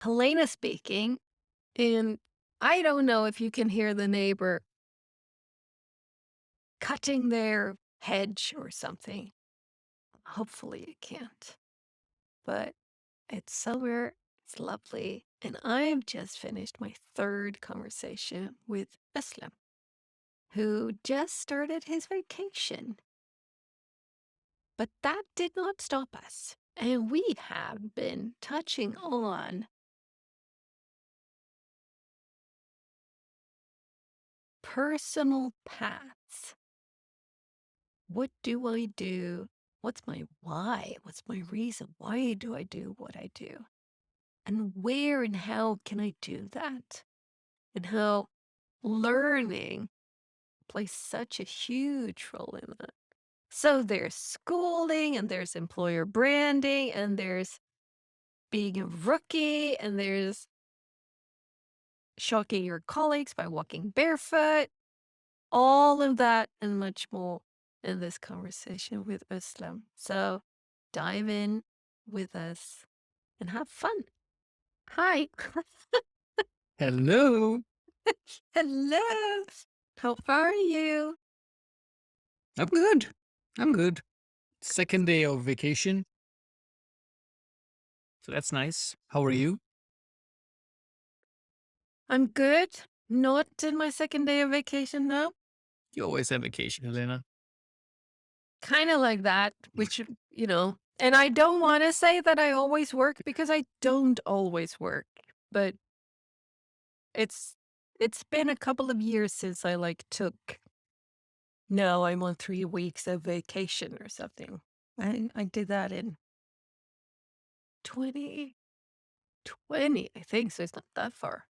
Helena speaking, and I don't know if you can hear the neighbor cutting their hedge or something. Hopefully you can't. But it's summer, it's lovely, and I've just finished my third conversation with Özlem, who just started his vacation. But that did not stop us. And we have been touching on personal paths. What do I do? What's my why? What's my reason? Why do I do what I do? And where and how can I do that? And how learning plays such a huge role in that. So there's schooling and there's employer branding and there's being a rookie and there's shocking your colleagues by walking barefoot. All of that and much more in this conversation with Özlem. So dive in with us and have fun. Hi. Hello. Hello. How are you? I'm good. I'm good. Second day of vacation. So that's nice. How are you? I'm good. Not in my second day of vacation now. You always have vacation, Helena. Kind of like that, which, and I don't want to say that I always work because I don't always work, but it's it's been a couple of years since I took. No, I'm on 3 weeks of vacation or something. I did that in 2020, I think, so it's not that far.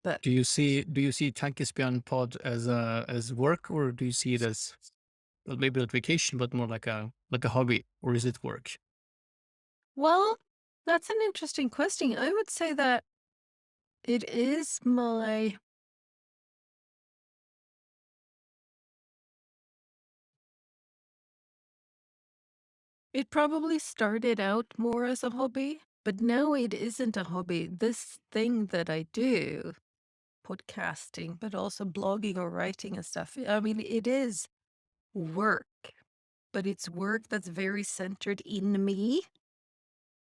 But Do you see Tankesbjörn pod as work, or do you see it as, well, maybe not vacation, but more like a hobby, or is it work? well, that's an interesting question. I would say that it is my it probably started out more as a hobby, but now it isn't a hobby. This thing that I do, podcasting, but also blogging or writing and stuff, I mean, it is work, but it's work that's very centered in me.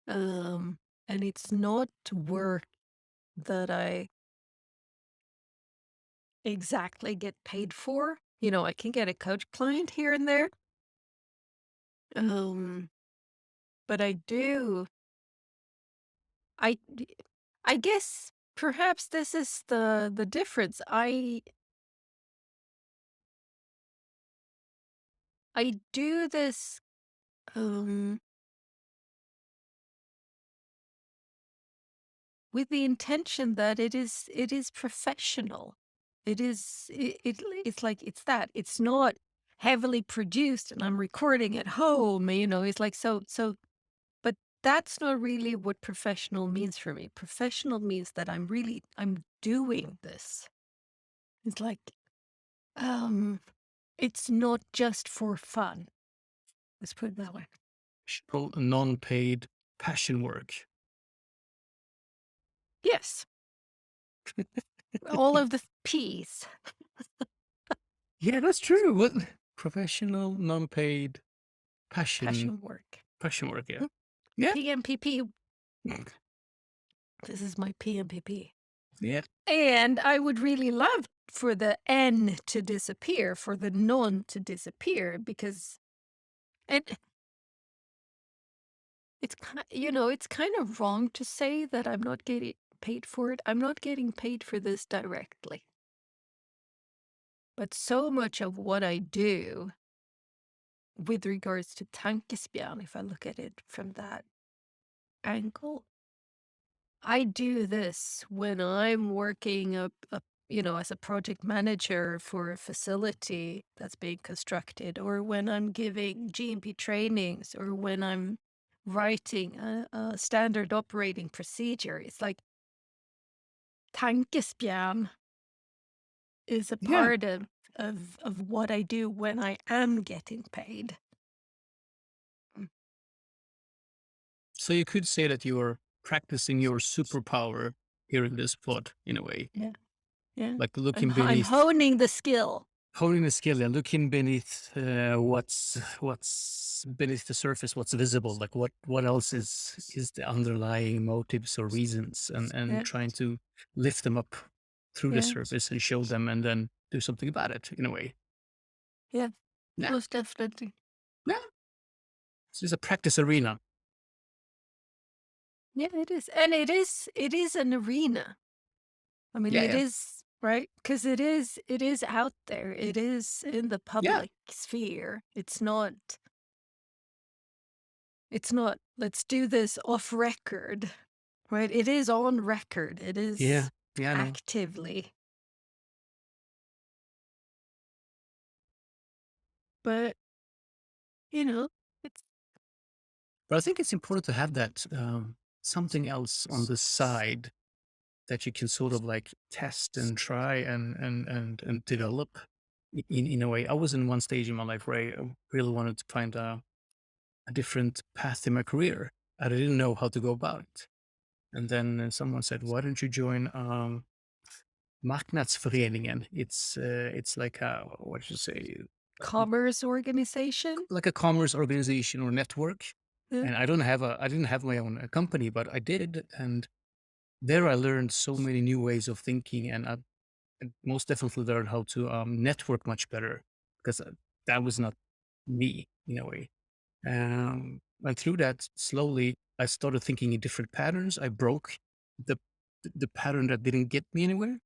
And it's not work that I exactly get paid for. I can get a coach client here and there. Um, but I do. I I guess perhaps this is the difference. I do this um with the intention that it is professional. It's like it's that. It's not heavily produced and I'm recording at home, it's like so but that's not really what professional means for me. Professional means that I'm doing this. It's like um it's not just for fun. Let's put it that way. Non-paid passion work. Yes. All of the P's. Yeah, that's true. What professional non-paid passion Passion work. passion work? Yeah. Hmm? Yeah. PMPP. This is my PMPP. Yeah. And I would really love for the N to disappear, for the non to disappear, because and it's kind of wrong to say that I'm not getting paid for it. I'm not getting paid for this directly. But so much of what I do with regards to tankesbjörn, if I look at it from that angle, I do this when I'm working as a project manager for a facility that's being constructed, or when I'm giving GMP trainings, or when I'm writing a standard operating procedure. It's like tankesbjörn is a Yeah. part of what I do when I am getting paid. Mm. So you could say that you are practicing your superpower here in this pod in a way, Yeah, yeah. like I'm looking I'm beneath, honing the skill. honing the skill and looking beneath what's beneath the surface, what's visible, like what else is the underlying motives or reasons, and Yeah, trying to lift them up through the yeah, surface and show them, and then do something about it in a way. yeah. Yeah, Most definitely. yeah. This is a practice arena. Yeah, it is. And it is an arena. I mean, Yeah, it yeah, is, right? Because it is out there. It is in the yeah, public sphere. It's not, let's do this off record, right? It is on record. It yeah, is yeah. I know. actively. But, you know, it's But I think it's important to have that something else on the side that you can sort of like test and try and develop in a way. I was in one stage in my life where I really wanted to find a different path in my career. I didn't know how to go about it. And then someone said, "Why don't you join Marknadsföreningen?" It's like a, what should you say, commerce organization. like a commerce organization or network. Yeah. And I didn't have my own company, but I did, and there I learned so many new ways of thinking, and I most definitely learned how to network much better because that was not me in a way. And through that, slowly, I started thinking in different patterns. I broke the the pattern that didn't get me anywhere,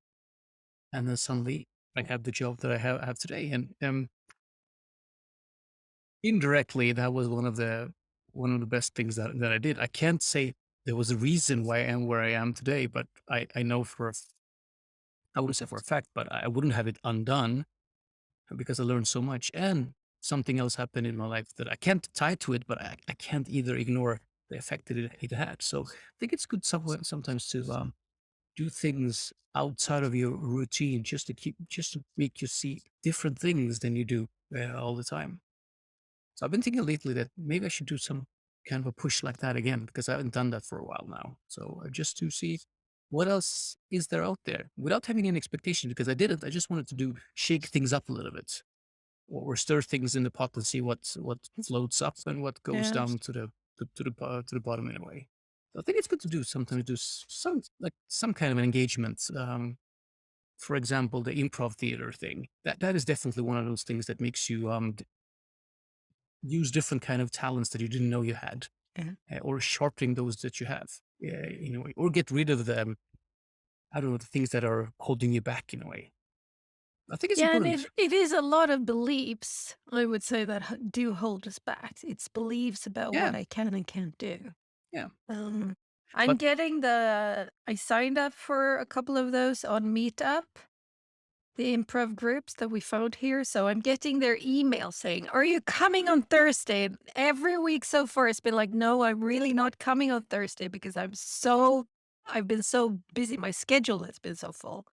and then suddenly I have the job that I have today. And indirectly, that was one of the best things that I did. I can't say there was a reason why I am where I am today, but I know I wouldn't say for a fact, but I wouldn't have it undone because I learned so much. And something else happened in my life that I can't tie to it, but I can't either ignore the effect that it had. So I think it's good sometimes to do things outside of your routine just to make you see different things than you do all the time. So I've been thinking lately that maybe I should do some kind of a push like that again because I haven't done that for a while now. So just to see what else is there out there without having any expectation because I didn't. I just wanted to do shake things up a little bit or stir things in the pot and see what floats up and what goes Yeah. down to the bottom in a way. So I think it's good to do sometimes do some kind of an engagement. For example, the improv theater thing. That is definitely one of those things that makes you use different kind of talents that you didn't know you had, Yeah. or sharpening those that you have, in a way, or get rid of them. I don't know the things that are holding you back in a way. I think it's Yeah, and it important. it is a lot of beliefs, I would say, that do hold us back. It's beliefs about Yeah, what I can and can't do. yeah. Um, I'm But getting I signed up for a couple of those on Meetup, the improv groups that we found here. So I'm getting their email saying, "Are you coming on Thursday?" And every week so far, it's been like, "No, I'm really not coming on Thursday because I've been so busy. My schedule has been so full."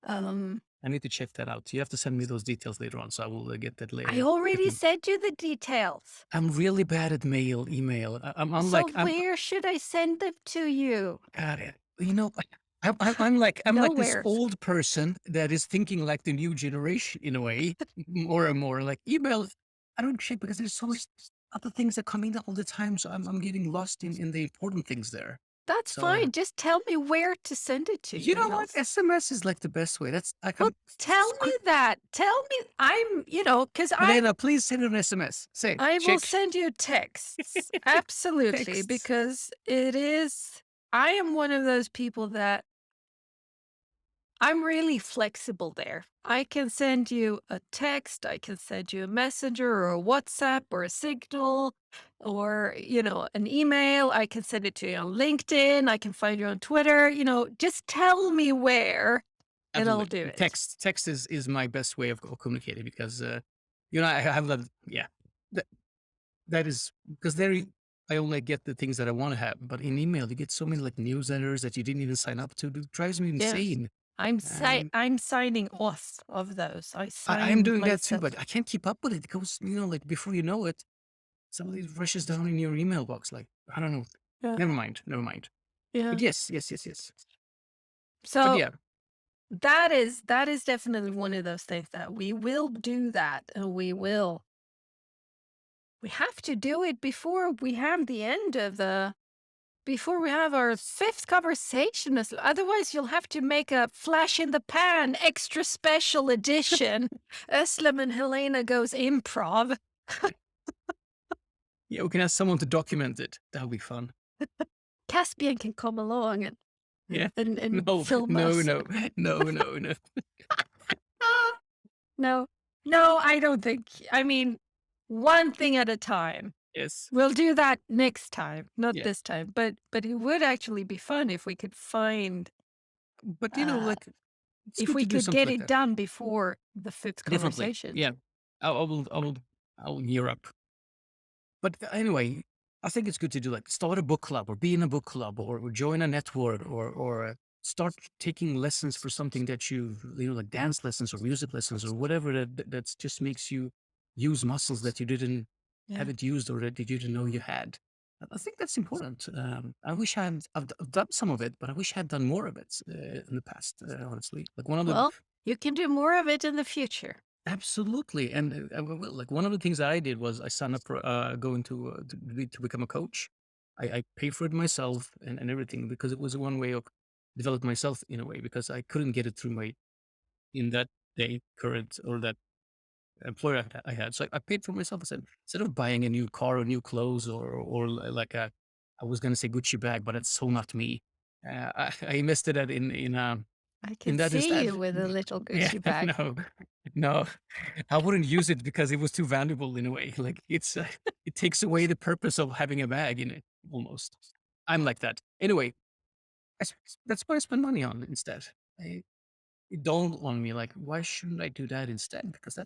Um, I need to check that out. You have to send me those details later on, so I will get that I later. already sent you the details. I'm really bad at email. I'm So like, where should I send them to you? got it. You know, I'm like this Nowhere. old person that is thinking like the new generation in a way, more and more. Like email, I don't check because there's so much other things that come in all the time. So I'm getting lost in the important things there. That's So fine. Just tell me where to send it to you you know and what? SMS is like the best way. That's like well, I'm. tell me that. Tell me because Helena, please send an SMS. Say I will check send you texts. Absolutely, text. because I am one of those people that I'm really flexible there. I can send you a text, I can send you a messenger or a WhatsApp or a signal or, an email. I can send it to you on LinkedIn. I can find you on Twitter. Just tell me where and I'll Absolutely. do it. Text is my best way of communicating because I have that. Yeah, that that is because there I only get the things that I want to have, but in email you get so many like newsletters that you didn't even sign up to. It drives me Yeah. insane. Um, I'm signing off of those. I I'm sign doing that too, myself. but I can't keep up with it. It goes, like before you know it, somebody rushes down in your email box. Like I don't know. Yeah. Never mind, never mind. Yeah. But yes, yes, yes, yes. But So yeah, that is definitely one of those things that we will do that, and we have to do it before we have the end of the before we have our fifth conversation. Otherwise, you'll have to make a flash in the pan extra special edition. Özlem and Helena goes improv. yeah, we can ask someone to document it. That would be fun. Caspian can come along and Yeah. and No, film no, us. no, no, no, no. No, no, I don't think. I mean, one thing at a time. Yes. We'll do that next time, not Yeah. this time. But it would actually be fun if we could find, But uh, like it's if good we to do could something get like it that. done before the fifth Definitely. conversation. Yeah. I will gear up. But anyway, I think it's good to do like start a book club or be in a book club or join a network or start taking lessons for something that like dance lessons or music lessons or whatever that just makes you use muscles that you didn't Yeah. haven't used or that you didn't know you had. I think that's important. I wish I've done some of it, but I wish I had done more of it in the past. Honestly, like one of the Well, you can do more of it in the future. absolutely, and, like, one of the things that I did was I signed up for, going to become a coach. I paid for it myself and everything because it was one way of developing myself in a way because I couldn't get it through my in that day current or that employer I had. So I paid for myself. I said, instead of buying a new car or new clothes like a I was gonna say Gucci bag, but it's so not me. I invested that I in can that see you instead. with a little Yeah, Gucci bag. no, no, I wouldn't use it because it was too valuable in a way. Like it takes away the purpose of having a bag in it almost. I'm like that. Anyway, that's what I spend money on instead. I, it dawned on me like, why shouldn't I do that instead? Because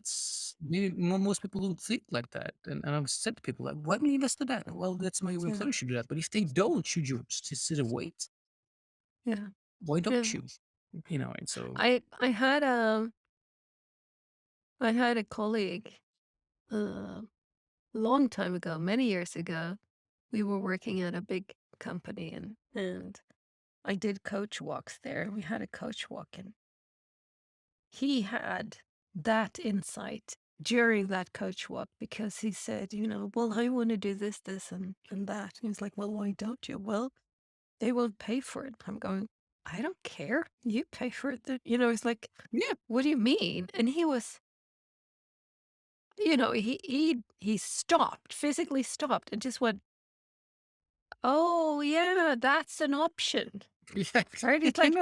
most people don't think like that. And I've said to people like, why do you invest in that? Well, that's my Yeah. employer should do that. But if they don't, should you just sit and wait? Yeah. Why Yeah. don't you? And so I had a colleague a long time ago, many years ago. We were working at a big company, and I did coach walks there. We had a coach walk, and he had that insight during that coach walk because he said, well, I want to do this, this, and that. He was like, well, why don't you? Well, they won't pay for it. I'm going, I don't care. You pay for it. It's like, yeah, what do you mean? And he was, he stopped, physically stopped, and just went, oh, yeah, that's an option. yeah, Right? It's like,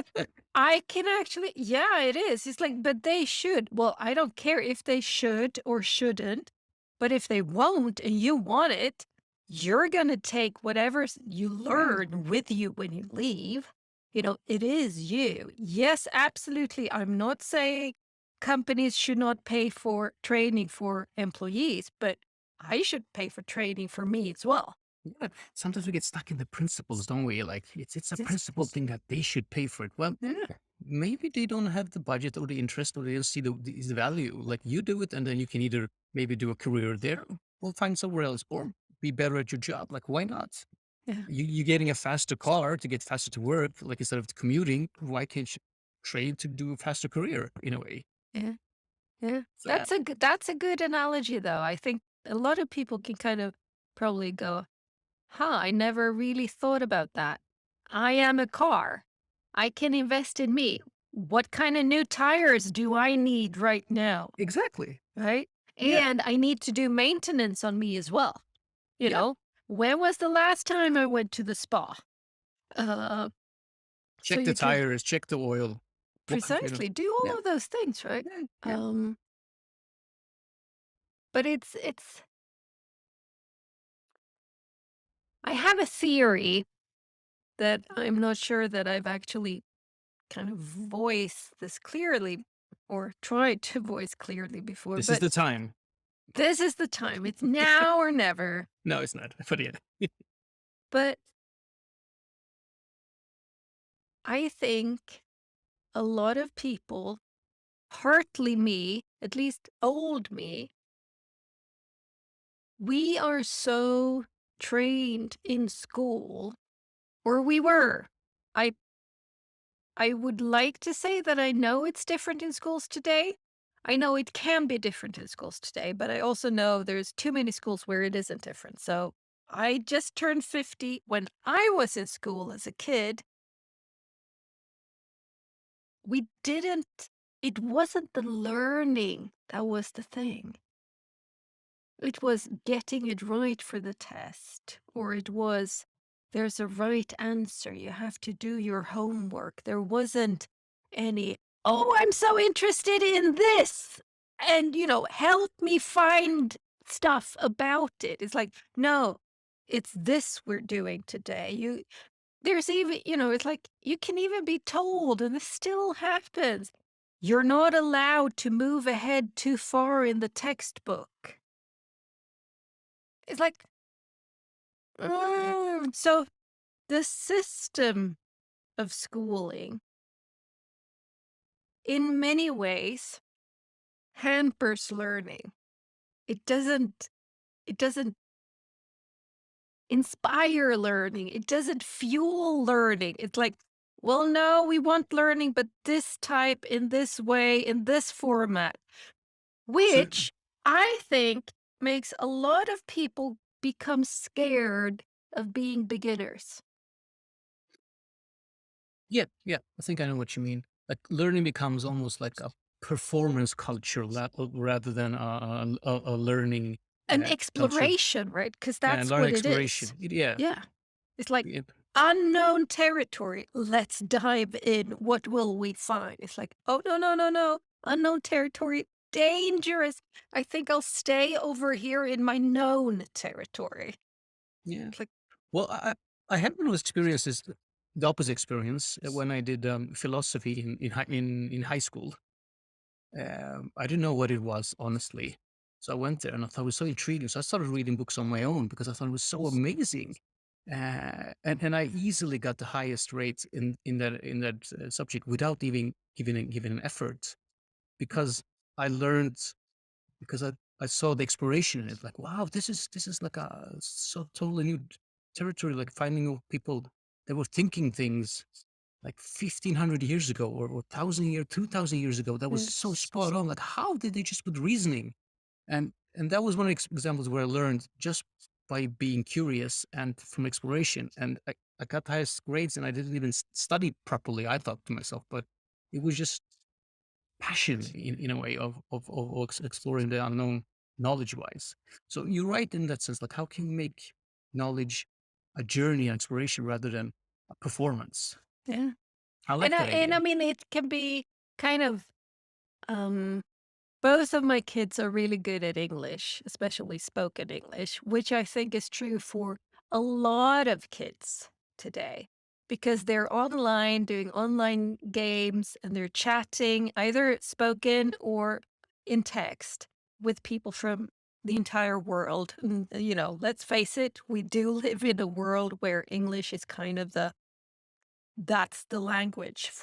I can actually, yeah, it is. It's like, but they should. Well, I don't care if they should or shouldn't, but if they won't and you want it, you're going to take whatever you yeah. learn with you when you leave. It is you. Yes, absolutely. I'm not saying companies should not pay for training for employees, but I should pay for training for me as well. Yeah, sometimes we get stuck in the principles, don't we? Like it's a Yes. principle thing that they should pay for it. Well, yeah, maybe they don't have the budget or the interest or they don't see the value. Like you do it, and then you can either maybe do a career there or find somewhere else or be better at your job. Like why not? Yeah. You getting a faster car to get faster to work, like instead of commuting, why can't you trade to do a faster career in a way? Yeah. Yeah, So yeah, that's a good analogy, though. I think a lot of people can kind of probably go, "Huh, I never really thought about that. I am a car. I can invest in me. What kind of new tires do I need right now?" exactly. Right? Yeah, And I need to do maintenance on me as well. You yeah. know, when was the last time I went to the spa? Uh, so Check the you can tires, check the oil. What precisely do Yeah, all of those things, right? yeah, yeah. Um, but it's I have a theory that I'm not sure that I've actually kind of voiced this clearly or tried to voice clearly before, This is but the time. this is the time. It's now or never. No, it's not. But yeah. But I think a lot of people, partly me, at least old me, we are so trained in school or we were. I I would like to say that I know it's different in schools today. I know it can be different in schools today, but I also know there's too many schools where it isn't different. So I just turned 50. When I was in school as a kid, we didn't, it wasn't the learning that was the thing. It was getting it right for the test, or it was there's a right answer. You have to do your homework. There wasn't any, oh, I'm so interested in this. And, help me find stuff about it. It's like, no, it's this we're doing today. There's even, it's like you can even be told, and this still happens. You're not allowed to move ahead too far in the textbook. It's like, so the system of schooling, in many ways, hampers learning. It doesn't inspire learning. It doesn't fuel learning. It's like, well, no, we want learning, but this type, in this way, in this format, So which I think makes a lot of people become scared of being beginners. yeah, yeah, I think I know what you mean. Like learning becomes almost like a performance culture rather than a learning An culture. exploration, right? Because Yeah, and that's learn what it is. exploration. Yeah, Yeah. It's like yep, unknown territory. Let's dive in. What will we find? It's like, oh, no, no, no, no. Unknown territory, dangerous. I think I'll stay over here in my known territory. yeah. It's like, Well, I had one of those experiences, the opposite experience when I did philosophy in high school. I didn't know what it was, honestly. So I went there and I thought it was so intriguing. So I started reading books on my own because I thought it was so amazing. And I easily got the highest rates in that subject without even giving an effort because I learned because I saw the exploration in it. Like, wow, this is like a so totally new territory. Like finding out people that were thinking things like 1,500 years ago or 1,000 years, 2,000 years ago. That was mm, so spot on. Like, how did they just with reasoning? And that was one of the examples where I learned just by being curious and from exploration. And I got the highest grades, and I didn't even study properly. I thought to myself, but it was just passion in a way of exploring the unknown knowledge wise. So you're right in that sense. Like, how can we make knowledge a journey and exploration rather than a performance? yeah. I And like I that and I idea. mean, it can be kind of, um both of my kids are really good at English, especially spoken English, which I think is true for a lot of kids today because they're online doing online games and they're chatting either spoken or in text with people from the entire world. And, let's face it, we do live in a world where English is kind of that's the language In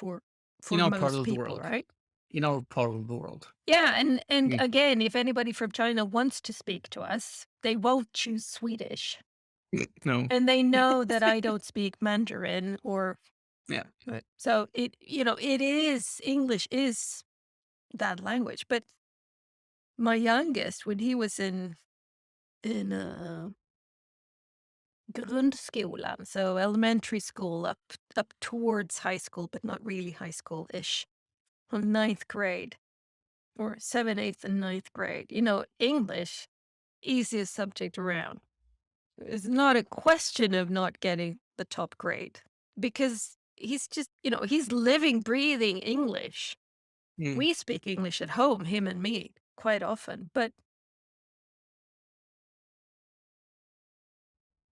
for our part most of the people, world. right? In our part of the world. Yeah, and Mm. again, if anybody from China wants to speak to us, they won't choose Swedish. No. And they know that I don't speak Mandarin or Yeah. so it is English is that language. But my youngest, when he was in grundskolan, so elementary school up towards high school, but not really high school-ish, on ninth grade or 7th, 8th, and ninth grade, English, easiest subject around. It's not a question of not getting the top grade because he's just, he's living, breathing English. Mm. We speak English at home, him and me, quite often, but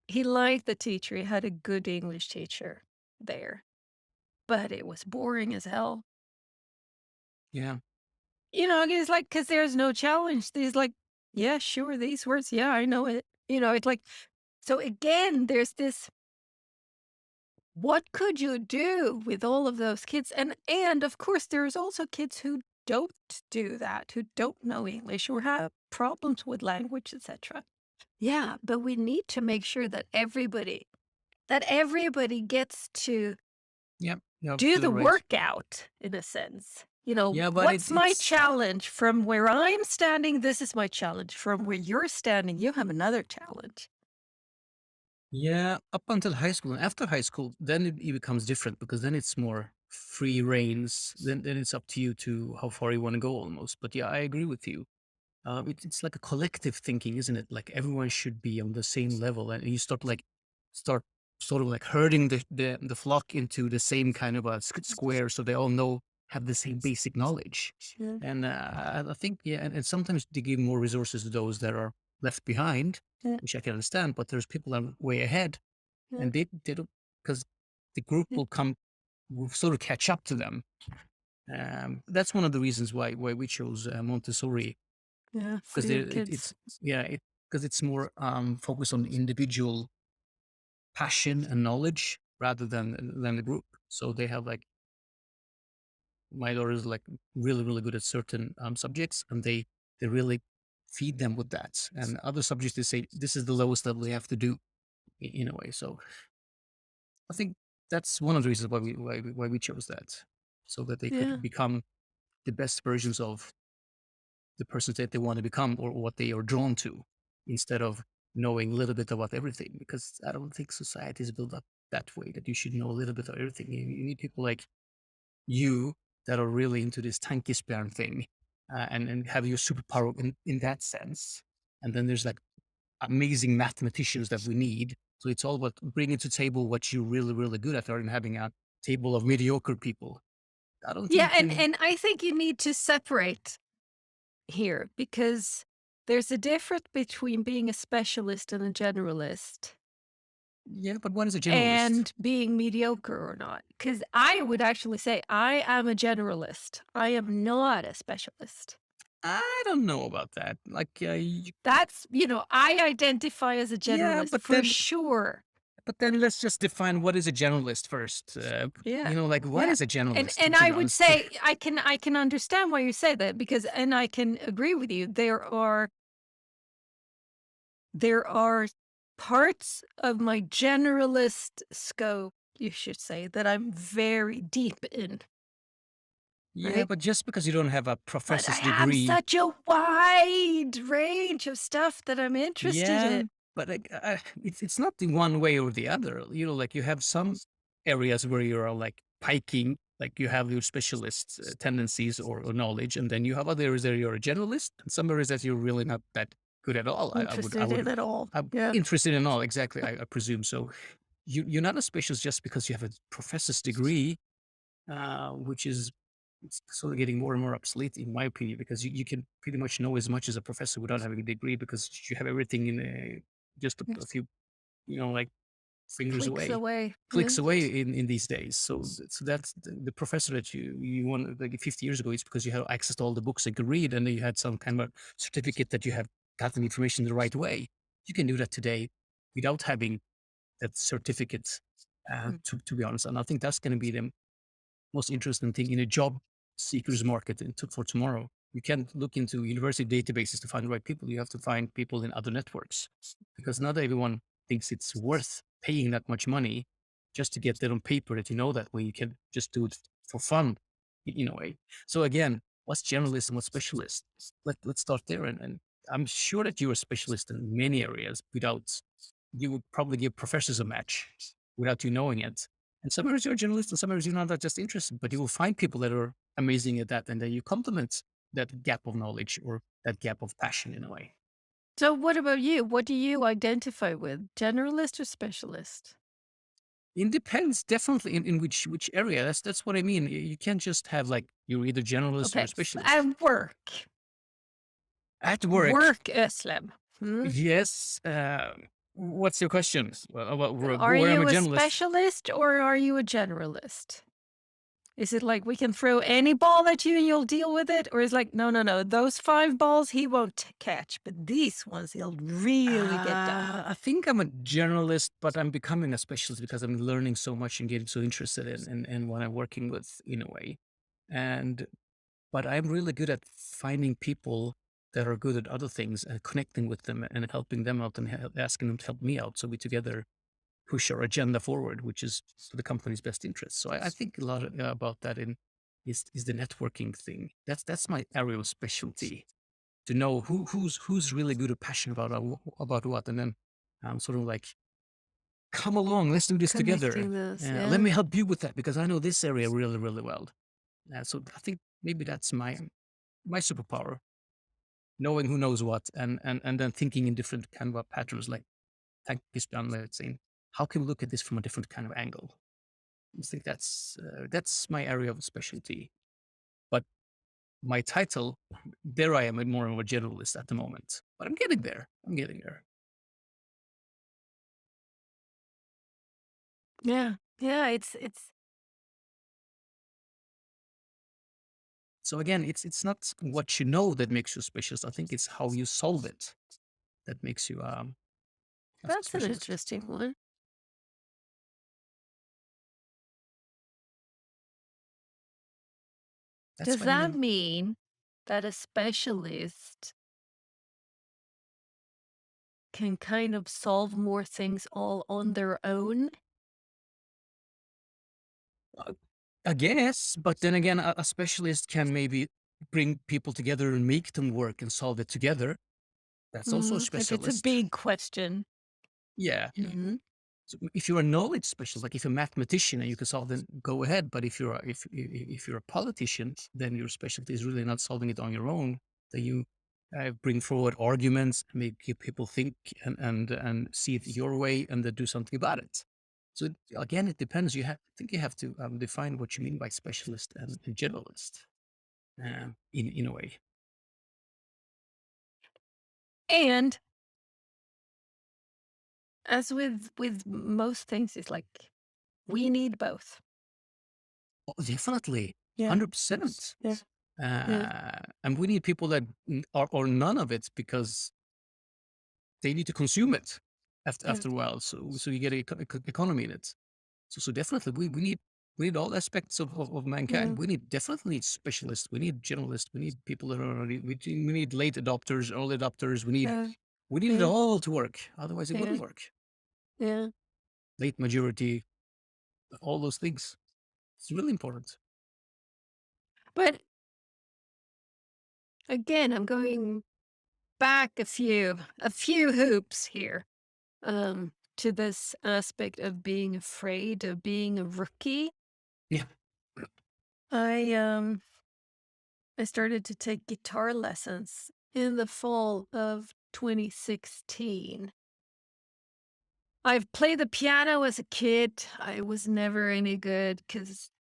he liked the teacher. He had a good English teacher there, but it was boring as hell. Yeah. It's like, because there's no challenge. He's like, yeah, sure, these words. Yeah, I know it. It's like, so again, there's this. What could you do with all of those kids? And of course, there's also kids who don't do that, who don't know English or have problems with language, etc. Yeah, but we need to make sure that everybody that everybody gets to Yeah, you're do the absolutely right. workout in a sense. You know, Yeah, but what's my it's challenge from where I'm standing? This is my challenge. From where you're standing, you have another challenge. yeah, up until high school. And after high school, then it becomes different because then it's more free reigns. Then it's up to you to how far you want to go almost. But yeah, I agree with you. It's like a collective thinking, isn't it? Like everyone should be on the same level, and you start sort of like herding the flock into the same kind of a square, so they all know have the same basic knowledge. Yeah, And I think yeah, and sometimes they give more resources to those that are left behind, yeah, which I can understand. But there's people that are way ahead, yeah, and they don't because the group yeah, will sort of catch up to them. That's one of the reasons why we chose Montessori yeah, for because your kids. it's yeah, because it's more focused on individual passion and knowledge rather than the group. So they have like my daughter is like really good at certain subjects, and they really feed them with that. And other subjects they say this is the lowest level they have to do in a way. So I think that's one of the reasons why we chose that, so that they Yeah. could become the best versions of the persons that they want to become or what they are drawn to instead of knowing a little bit about everything, because I don't think society is built up that way that you should know a little bit of everything. You need people like you that are really into this tanky thing, and have your superpower in that sense. And then there's like amazing mathematicians that we need. So it's all about bringing to table what you're really good at rather than having a table of mediocre people. I don't Yeah, think we and I think you need to separate here because there's a difference between being a specialist and a generalist yeah, but one is a generalist. and being mediocre or not. Because I would actually say I am a generalist. I am not a specialist. I don't know about that. Like, That's, I identify as a yeah, generalist for sure. but then let's just define what is a generalist first. Yeah. Like what Yeah. is a And generalist? and To I be would honest, say I can understand why you say that because and I can agree with you. There are parts of my generalist scope, you should say, that I'm very deep in, yeah, right? but just because you don't have a But I professor's have degree, such a wide range of stuff that I'm interested yeah, in. but like, it's not the one way or the other. Like you have some areas where you're like piking, like you have your specialist tendencies or knowledge, and then you have other areas that you're a generalist, and some areas that you're really not that good at all. Interested in it all. I'm Yeah. interested in all exactly. I presume so. You're not a specialist just because you have a professor's degree, which is it's sort of getting more and more obsolete in my opinion, because you can pretty much know as much as a professor without having a degree because you have everything in just a few, like fingers Clicks away, away. Yeah. clicks away in these days. So that's the professor that you want like 50 years ago is because you have access to all the books you could read, and then you had some kind of certificate that you have gotten information the right way. You can do that today without having that certificate, Mm. to be honest. And I think that's going to be the most interesting thing in a job seekers market for tomorrow. You can't look into university databases to find the right people. You have to find people in other networks because not everyone thinks it's worth paying that much money just to get that on paper that you know that way. You can just do it for fun in a way. So again, what's generalist and what's specialist? Let's start there. And I'm sure that you're a specialist in many areas without, you would probably give professors a match without you knowing it. And some areas you're a generalist and some areas you're not that just interested, but you will find people that are amazing at that. And then you complement that gap of knowledge or that gap of passion in a way. So what about you? What do you identify with? Generalist or specialist? It depends definitely in which area. That's what I mean. You can't just have like you're either generalist or Okay. a specialist. At work. At work, Work, Özlem. Hmm? yes. What's your question? Well, about Are where I'm a you a generalist? specialist or are you a generalist? Is it like we can throw any ball at you and you'll deal with it? Or is like, no, no, no, those 5 balls he won't catch, but these ones he'll really get done. I think I'm a generalist, but I'm becoming a specialist because I'm learning so much and getting so interested in what I'm working with in a way. And but I'm really good at finding people that are good at other things and connecting with them and helping them out and asking them to help me out. So we together push our agenda forward, which is for the company's best interest. So I think a lot about that in is the networking thing. That's my area of specialty, to know who's really good or passionate about what, and then sort of like, come along, let's do this together. Connecting those, Let yeah. me help you with that because I know this area really really well. So I think maybe that's my superpower, knowing who knows what, and then thinking in different kind of patterns. Like, thank you, Stan, let's say, how can we look at this from a different kind of angle? I think that's my area of specialty. But my title, there I am, more of a generalist at the moment. But I'm getting there. I'm getting there. Yeah. Yeah, it's So again, it's not what you know that makes you specialist. I think it's how you solve it that makes you a that's an specialist. interesting one. That's Does what I that mean. mean that a specialist can kind of solve more things all on their own? Uh, I guess, but then again, a specialist can maybe bring people together and make them work and solve it together. That's also a If it's a specialist. big question. Yeah. Mhm. So if you're a knowledge specialist, like if you're a mathematician and you can solve, then go ahead. But if you're a politician, then your specialty is really not solving it on your own. That you bring forward arguments, make people think and see it your way, and then do something about it. So again, it depends. I think you have to define what you mean by specialist and generalist, in a way. And as with most things, it's like we need both. Oh, definitely, Yeah. 100%. Yeah. Yeah. And we need people that are or none of it, because they need to consume it Yeah. after a while. So you get a economy in it. So definitely we need all aspects of Yeah. mankind. We need definitely need specialists. We need generalists. We need people that are already, we need late adopters, early adopters. Yeah. We need it Yeah. all to work. Otherwise, it Yeah. wouldn't work. Yeah. Late majority, all those things. It's really important. But again, I'm going back a few hoops here, to this aspect of being afraid of being a rookie. Yeah. I I started to take guitar lessons in the fall of 2016. I've played the piano as a kid. I was never any good because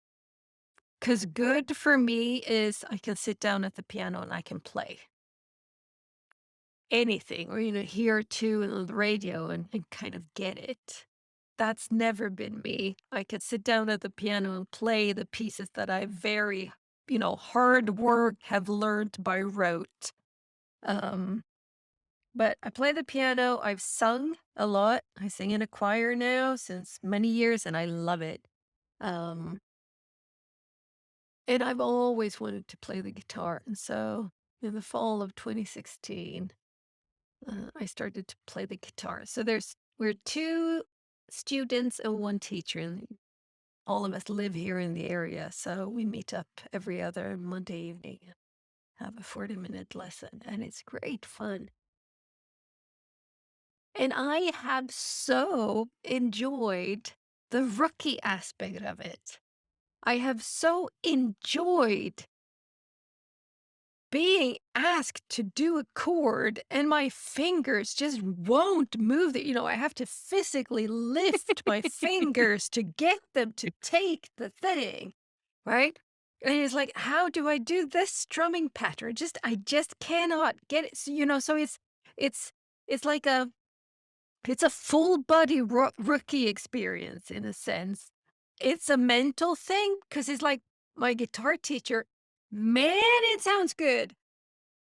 good for me is I can sit down at the piano and I can play anything or, hear two on the radio and kind of get it. That's never been me. I could sit down at the piano and play the pieces that I very, hard work have learned by rote. Um, but I play the piano. I've sung a lot. I sing in a choir now since many years and I love it. Um, and I've always wanted to play the guitar. And so in the fall of 2016, I started to play the guitar. So we're two students and one teacher, and all of us live here in the area. So we meet up every other Monday evening and have a 40-minute lesson, and it's great fun. And I have so enjoyed the rookie aspect of it. I have so enjoyed being asked to do a chord and my fingers just won't move I have to physically lift my fingers to get them to take the thing, right? And it's like, how do I do this strumming pattern? I just cannot get it. So it's it's like it's a full body rookie experience in a sense. It's a mental thing because it's like my guitar teacher, man, it sounds good.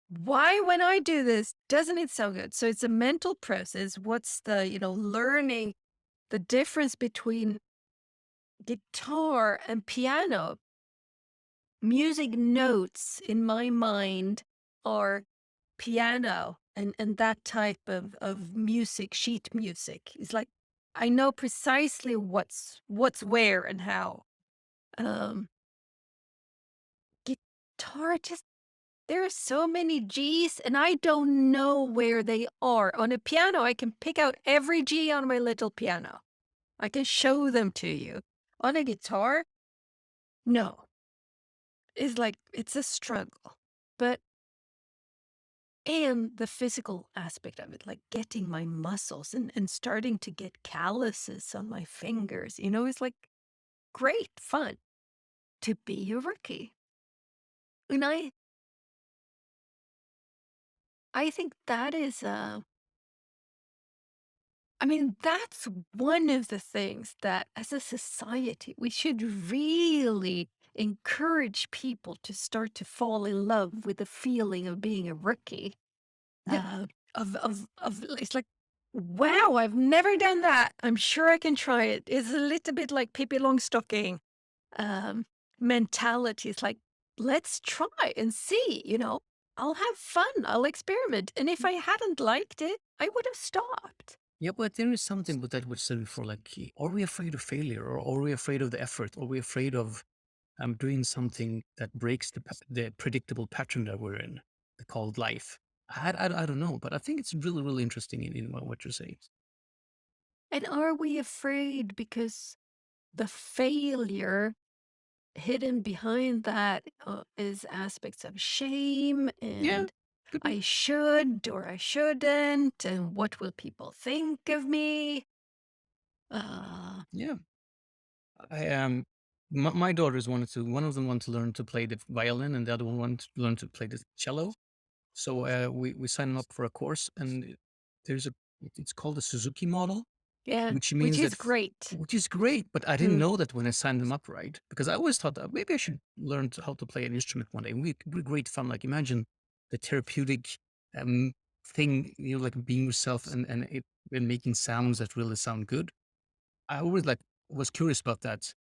Why, when I do this, doesn't it sound good? So it's a mental process. What's learning the difference between guitar and piano? Music notes in my mind are piano and that type of music, sheet music. It's like I know precisely what's where and how. Um, Guitar just there are so many G's and I don't know where they are. On a piano, I can pick out every G on my little piano. I can show them to you. On a guitar, no. It's like it's a struggle. But and the physical aspect of it, like getting my muscles and starting to get calluses on my fingers, is like great fun to be a rookie. And I think that is I mean, that's one of the things that as a society we should really encourage people to start to fall in love with the feeling of being a rookie. Yeah. Of it's like, wow, I've never done that. I'm sure I can try it. It's a little bit like Pippi Longstocking um, mentality. It's like, let's try and see, I'll have fun. I'll experiment. And if I hadn't liked it, I would have stopped. Yeah, but there is something with that which said before, like, are we afraid of failure, or are we afraid of the effort? Are we afraid of doing something that breaks the predictable pattern that we're in, called life? I don't know, but I think it's really, really interesting in what you're saying. And are we afraid because the failure hidden behind that is aspects of shame Yeah, and could be. I should or I shouldn't, and what will people think of me? Uh, Yeah, I my daughters wanted to. One of them wanted to learn to play the violin, and the other one wanted to learn to play the cello. So we signed them up for a course, and there's a it's called the Suzuki model, yeah, which which means is that great. which is great, but I didn't Mm, know that when I signed them up, right? Because I always thought that maybe I should learn how to play an instrument one day. It'd be great fun. Like imagine the therapeutic um, thing, like being yourself and making sounds that really sound good. I always like was curious about that,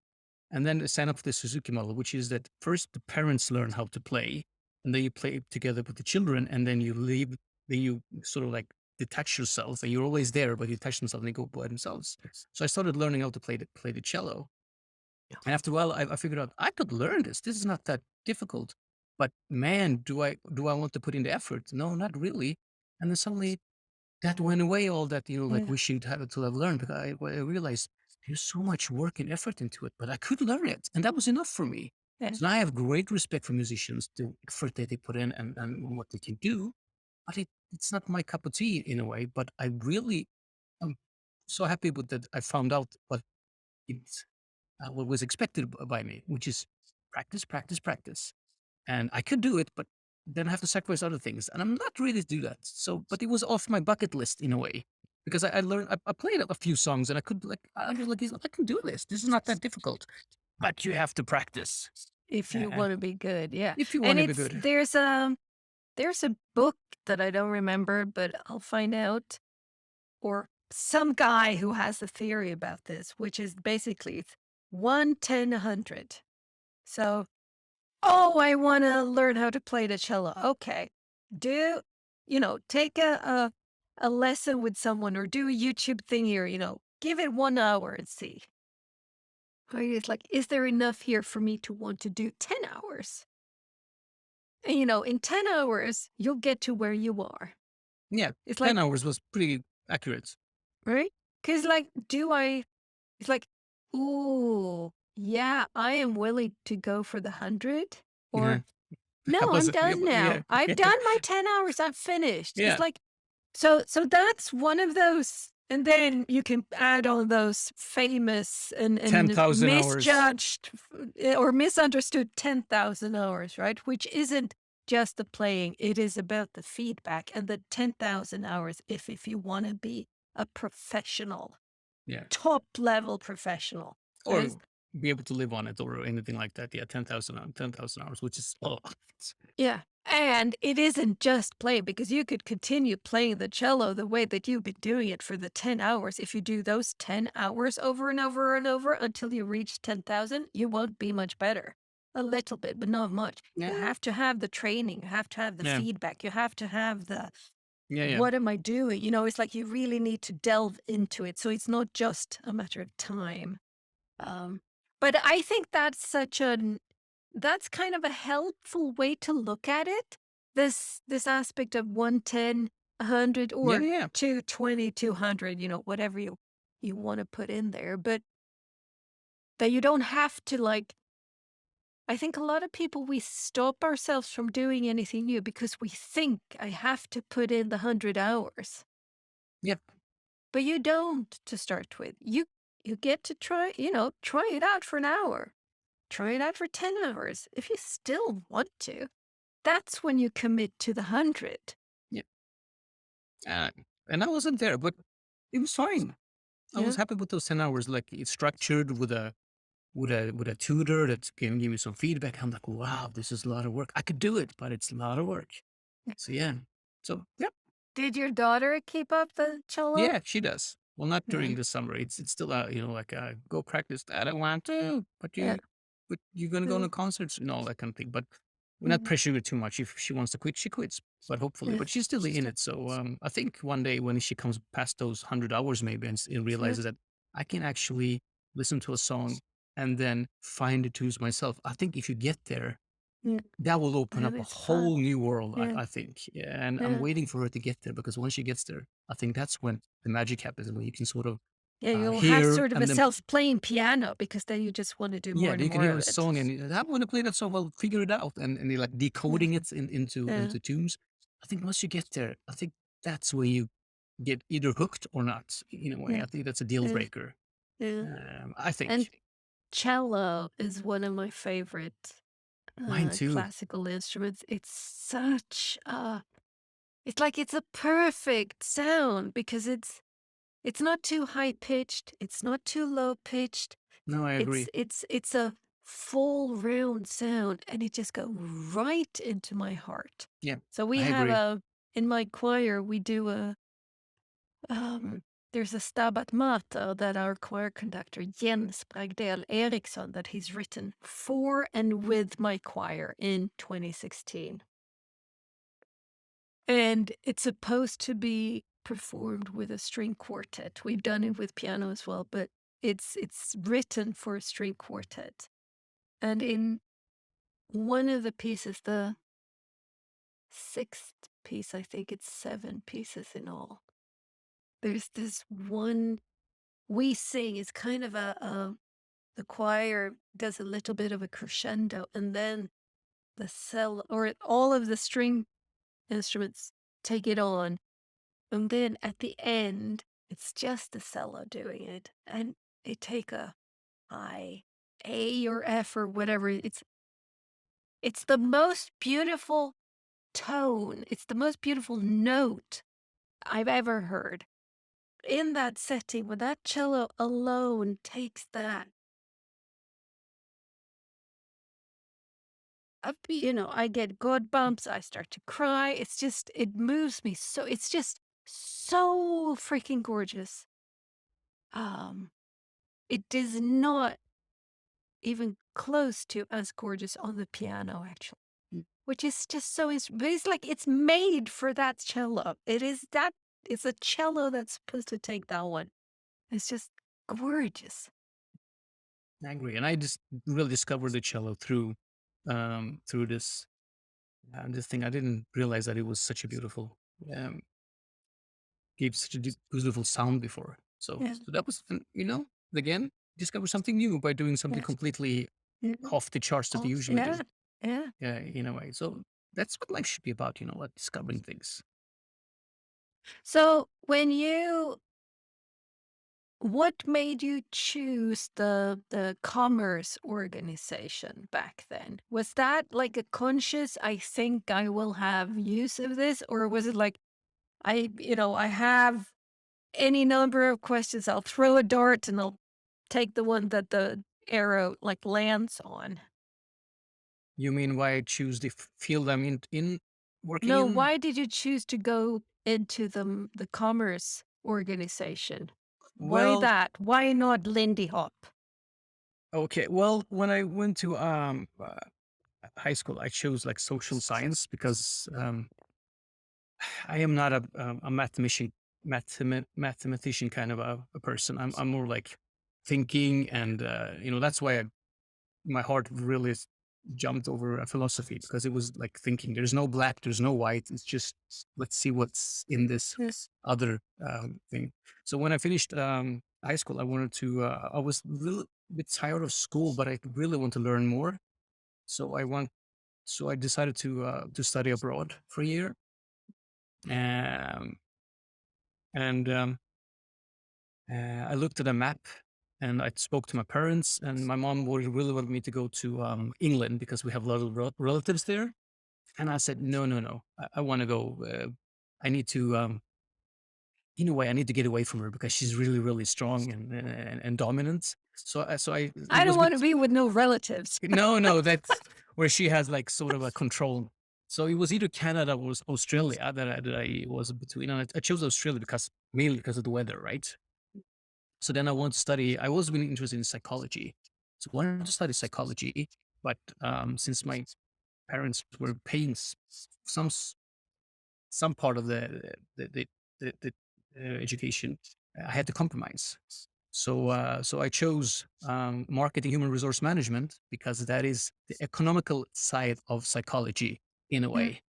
and then sign up for the Suzuki model, which is that first the parents learn how to play, and then you play together with the children, and then you leave. Then you sort of like detach yourself, and you're always there, but you detach themselves and they go by themselves. So I started learning how to play the cello, and after a while, I figured out I could learn this. This is not that difficult. But man, do I want to put in the effort? No, not really. And then suddenly that went away, all that, like yeah, we should have it to have learned, because I realized there's so much work and effort into it, but I could learn it. And that was enough for me. yeah. So now I have great respect for musicians, the effort that they put in and what they can do. But it's not my cup of tea in a way, but I really am so happy with that. I found out what was expected by me, which is practice, practice, practice. And I could do it, but then I have to sacrifice other things. And I'm not ready to do that. So, but it was off my bucket list in a way, because I learned, I played a few songs and I could like, I was like, I can do this. This is not that difficult, but you have to practice If you uh, want to be good, yeah. if you want And to be good. there's a book that I don't remember, but I'll find out, or some guy who has a theory about this, which is basically it's 1, 10, 100. So, oh, I want to learn how to play the cello. Okay. Do, take a lesson with someone or do a YouTube thing here, give it 1 hour and see. Right? It's like, is there enough here for me to want to do 10 hours? And, in 10 hours, you'll get to where you are. Yeah, It's 10 like, hours was pretty accurate. right? Because, like, it's like, ooh, yeah, I am willing to go for the 100. Yeah, Or, no, I'm yeah, done yeah, now. I've yeah, done my 10 hours. I'm finished. It's yeah. like, so that's one of those. And then you can add on those famous and 10,000 hours. misjudged or misunderstood 10,000 hours, right? Which isn't just the playing, it is about the feedback and the 10,000 hours if you want to be a professional, Yeah. top level professional. Right? Or be able to live on it or anything like that. Yeah, 10,000 hours, which is a lot. Yeah. And it isn't just playing because you could continue playing the cello the way that you've been doing it for the 10 hours. If you do those 10 hours over and over and over until you reach 10,000, you won't be much better. A little bit, but not much. You Yeah. have to have the training. You have to have the Yeah. feedback. You have to have the Yeah, yeah. What am I doing? It's like you really need to delve into it. So it's not just a matter of time. Um, but I think that's kind of a helpful way to look at it. This aspect of 110, 100, Yeah, or yeah. 220, 200, whatever you want to put in there. But that you don't have to like I think a lot of people, we stop ourselves from doing anything new because we think I have to put in the 100 hours. Yep. But you don't to start with. You get to try it out for an hour. Try it out for 10 hours. If you still want to, that's when you commit to the 100. Yeah. Uh, and I wasn't there, but it was fine. I was Yeah. happy with those 10 hours. Like it's structured with a tutor that can give me some feedback. I'm like, wow, this is a lot of work. I could do it, but it's a lot of work. So yeah. So yeah, Did your daughter keep up the cello? yeah, she does. Well, not Yeah. during the summer. It's still like go practice. I don't want to, Yeah. but you're gonna go Yeah. to concerts and all that kind of thing. But we're not Mm. pressuring her too much. If she wants to quit, she quits. But hopefully, Yeah. but she's still in it. So I think one day when she comes past those 100 hours, maybe and Yeah. realizes that I can actually listen to a song and then find the tunes myself. I think if you get there, Yeah. that will open And up a it's fun. whole new world, Yeah. I think. Yeah, and I'm Yeah. waiting for her to get there because when she gets there, I think that's when the magic happens, when you can sort of Yeah, you'll have hear sort of a and then self-playing piano because then you just want to do more yeah, and you can more hear of a it. song and I want to play that song. Well, figure it out, and you're like Yeah. decoding it into Yeah. tunes. I think once you get there, I think that's where you get either hooked or not. In a way, Yeah. I think that's a deal Yeah. breaker. Yeah. I And think cello is one of my favorite mine too. classical instruments. It's like it's a perfect sound because it's not too high pitched, it's not too low pitched. No, I agree. It's a full round sound and it just go right into my heart. Yeah, So we I have agree. in my choir we do there's a Stabat Mater that our choir conductor Jens Bragdell Eriksson that he's written for and with my choir in 2016. And it's supposed to be performed with a string quartet. We've done it with piano as well, but it's written for a string quartet. And in one of the pieces, the sixth piece, I think it's 7 pieces in all. There's this one we sing. It's kind of the choir does a little bit of a crescendo, and then the cell or all of the string instruments take it on. And then at the end, it's just the cello doing it, and they take a high A or F or whatever. It's the most beautiful tone. It's the most beautiful note I've ever heard. In that setting, when that cello alone takes that, I get god bumps. I start to cry. It moves me so. It's just so freaking gorgeous. Um, it does not even close to as gorgeous on the piano, actually, which is just but it's like it's made for that cello. It's a cello that's supposed to take that one. It's just gorgeous. I agree, and I just really discovered the cello through this thing. I didn't realize that it was such a beautiful um, gave such a beautiful sound before. So, Yeah, so that was again discover something new by doing something yeah, completely yeah. off the charts that Oh, you usually do. yeah, yeah. Yeah, in a way. So that's what life should be about. Like discovering things. So what made you choose the commerce organization back then? Was that like a conscious, I think I will have use of this, or was it like I have any number of questions. I'll throw a dart and I'll take the one that the arrow like lands on. You mean why I choose the field I'm in working No, in? why did you choose to go into the commerce organization? Why Well, that? Why not Lindy Hop? okay. Well, when I went to high school, I chose like social science because I am not a mathematician kind of a person. I'm more like thinking, and that's why my heart really jumped over a philosophy, because it was like thinking. There's no black, there's no white. It's just, let's see what's in this Yeah. other thing. So when I finished high school, I wanted to. I was really a bit tired of school, but I really want to learn more. So I want. So I decided to study abroad for a year. Um, and I looked at a map, and I spoke to my parents, and my mom really wanted me to go to England because we have a lot of relatives there. And I said, no, no, no, I want to go. I need to, in a way, I need to get away from her because she's really, really strong and dominant. It I don't was want to with, be with no relatives. no, no, that's where she has like sort of a control. So it was either Canada or was Australia that I was between. And I chose Australia because mainly because of the weather, right? So then I want to study. I was really interested in psychology, so I wanted to study psychology. But since my parents were paying some some part of the education, I had to compromise. So I chose marketing human resource management because that is the economical side of psychology in a Yeah. way.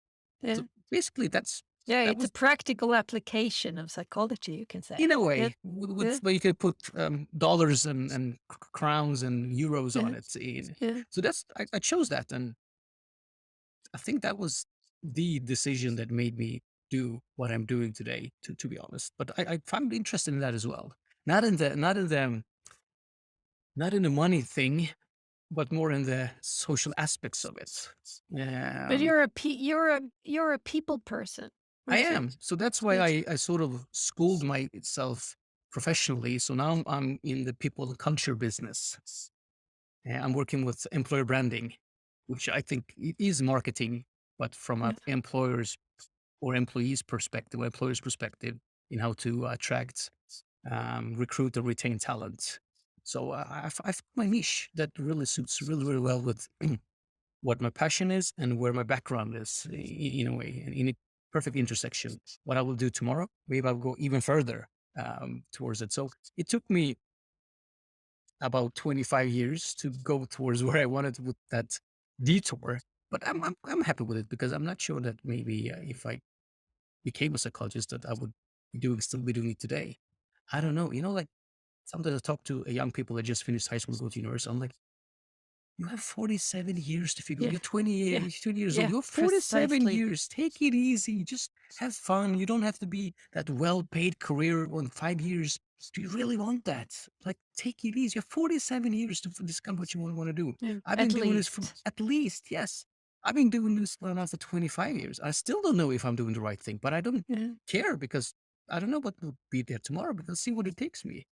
So Yeah. basically, Yeah, that it's a was practical application of psychology, you can in say. a Yeah. way, with Yeah. where you could put dollars and crowns and euros on Yeah. it. Yeah. So I chose that, and I think that was the decision that made me do what I'm doing today. To be honest, but I found interested in that as well. Not in the money thing, but more in the social aspects of it. But Um, you're a people person, I which is am. So that's why which I sort of schooled myself professionally. So now I'm in the people and culture business. I'm working with employer branding, which I think it is marketing, but from an yeah. employer's or employees' perspective, or employer's perspective, in how to attract, recruit, or retain talent. So I found my niche that really suits really, really well with what my passion is and where my background is, in a way, in a perfect intersection. What I will do tomorrow, maybe I'll go even further towards it. So it took me about 25 years to go towards where I wanted with that detour. But I'm happy with it because I'm not sure that maybe if I became a psychologist that I would still be doing it today. I don't know. Like sometimes I talk to young people that just finished high school, go to university. I'm like, you have 47 years to figure. Yeah. You're 20, Yeah. 20 years old. Yeah. You have 47 Precisely. years. Take it easy. Just have fun. You don't have to be that well-paid career in 5 years. Do you really want that? Like, take it easy. You have 47 years to discover what you want to do. Yeah. I've been At doing this for least. at least, yes. I've been doing this for now for 25 years. I still don't know if I'm doing the right thing, but I don't Yeah. care because I don't know what will be there tomorrow, because see what it takes me.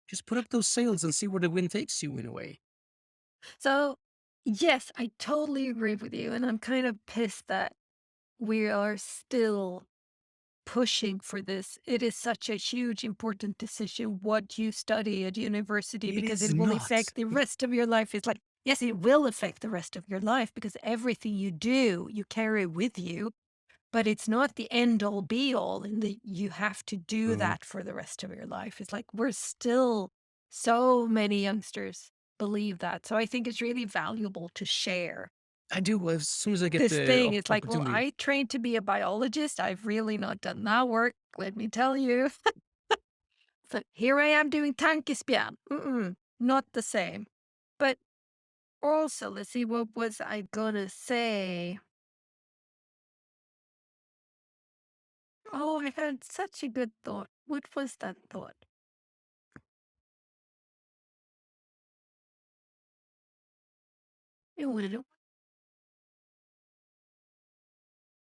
Just put up those sails and see where the wind takes you in a way. So, yes, I totally agree with you, and I'm kind of pissed that we are still pushing for this. It is such a huge, important decision what you study at university It because is it will not. affect the rest of your life. It's like, yes, it will affect the rest of your life because everything you do, you carry with you, but it's not the end all be all. And you have to do True. that for the rest of your life. It's like we're still, so many youngsters believe that. So I think it's really valuable to share I do as soon as I get this the thing. It's like, well, opportunity. I trained to be a biologist. I've really not done that work, let me tell you. So here I am doing tankespjärn. Not the same. But also, let's see, what was I gonna say? Oh, I had such a good thought. What was that thought? It would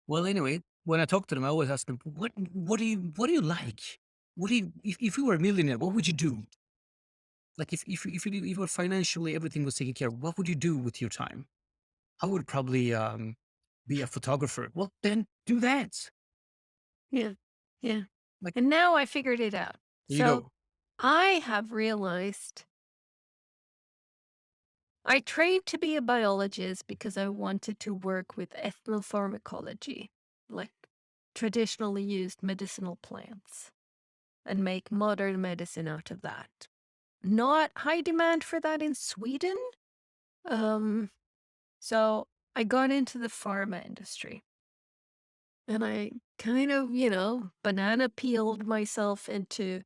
Well, anyway, when I talk to them, I always ask them, what do you like? If you were a millionaire, what would you do? Like if you were financially, everything was taken care of, what would you do with your time? I would probably be a photographer. Well, then do that. yeah, yeah. Like, And now I figured it out. there you So go. I have realized I trained to be a biologist because I wanted to work with ethnopharmacology. Like traditionally used medicinal plants and make modern medicine out of that. Not high demand for that in Sweden. Um, so I got into the pharma industry and I kind of, banana peeled myself into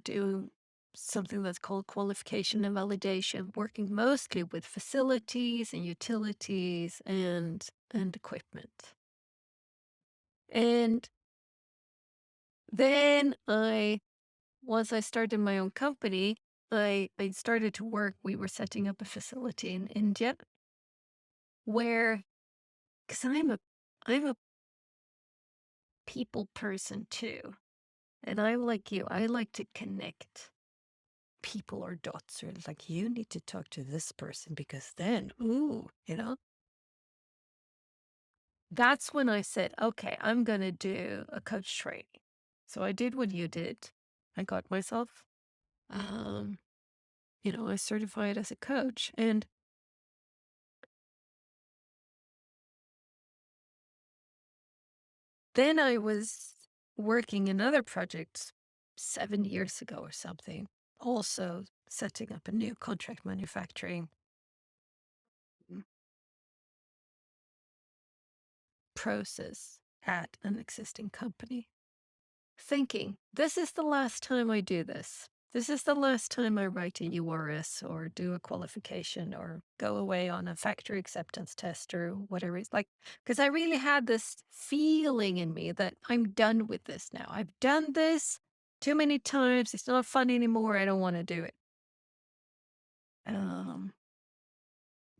doing something that's called qualification and validation, working mostly with facilities and utilities and equipment. And then once I started my own company, I started to work. We were setting up a facility in India where, because I'm a people person too, and I'm like you. I like to connect people or dots, or like you need to talk to this person because then, ooh, that's when I said, okay, I'm gonna do a coach training. So I did what you did. I got myself, um, I certified as a coach, and then I was working in other projects 7 years ago or something, also setting up a new contract manufacturing mm, process at an existing company. Thinking, this is the last time I do this. This is the last time I write a URS or do a qualification or go away on a factory acceptance test or whatever it's like. Because I really had this feeling in me that I'm done with this now. I've done this too many times. It's not fun anymore. I don't want to do it. Um,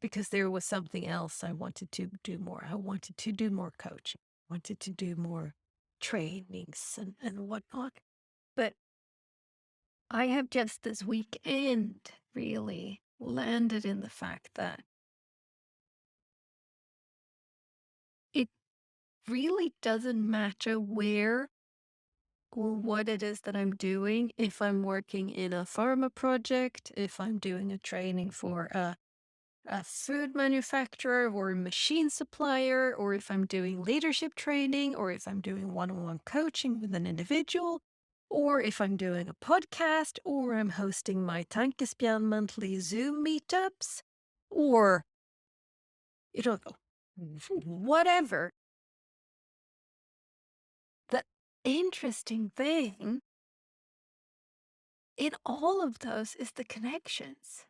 because there was something else I wanted to do more. I wanted to do more coaching, wanted to do more trainings and whatnot. But I have just this weekend really landed in the fact that it really doesn't matter where or what it is that I'm doing. If I'm working in a pharma project, if I'm doing a training for a food manufacturer or a machine supplier, or if I'm doing leadership training, or if I'm doing one on one coaching with an individual, or if I'm doing a podcast, or I'm hosting my Tankespjan monthly Zoom meetups, or, you know, whatever. The interesting thing in all of those is the connections.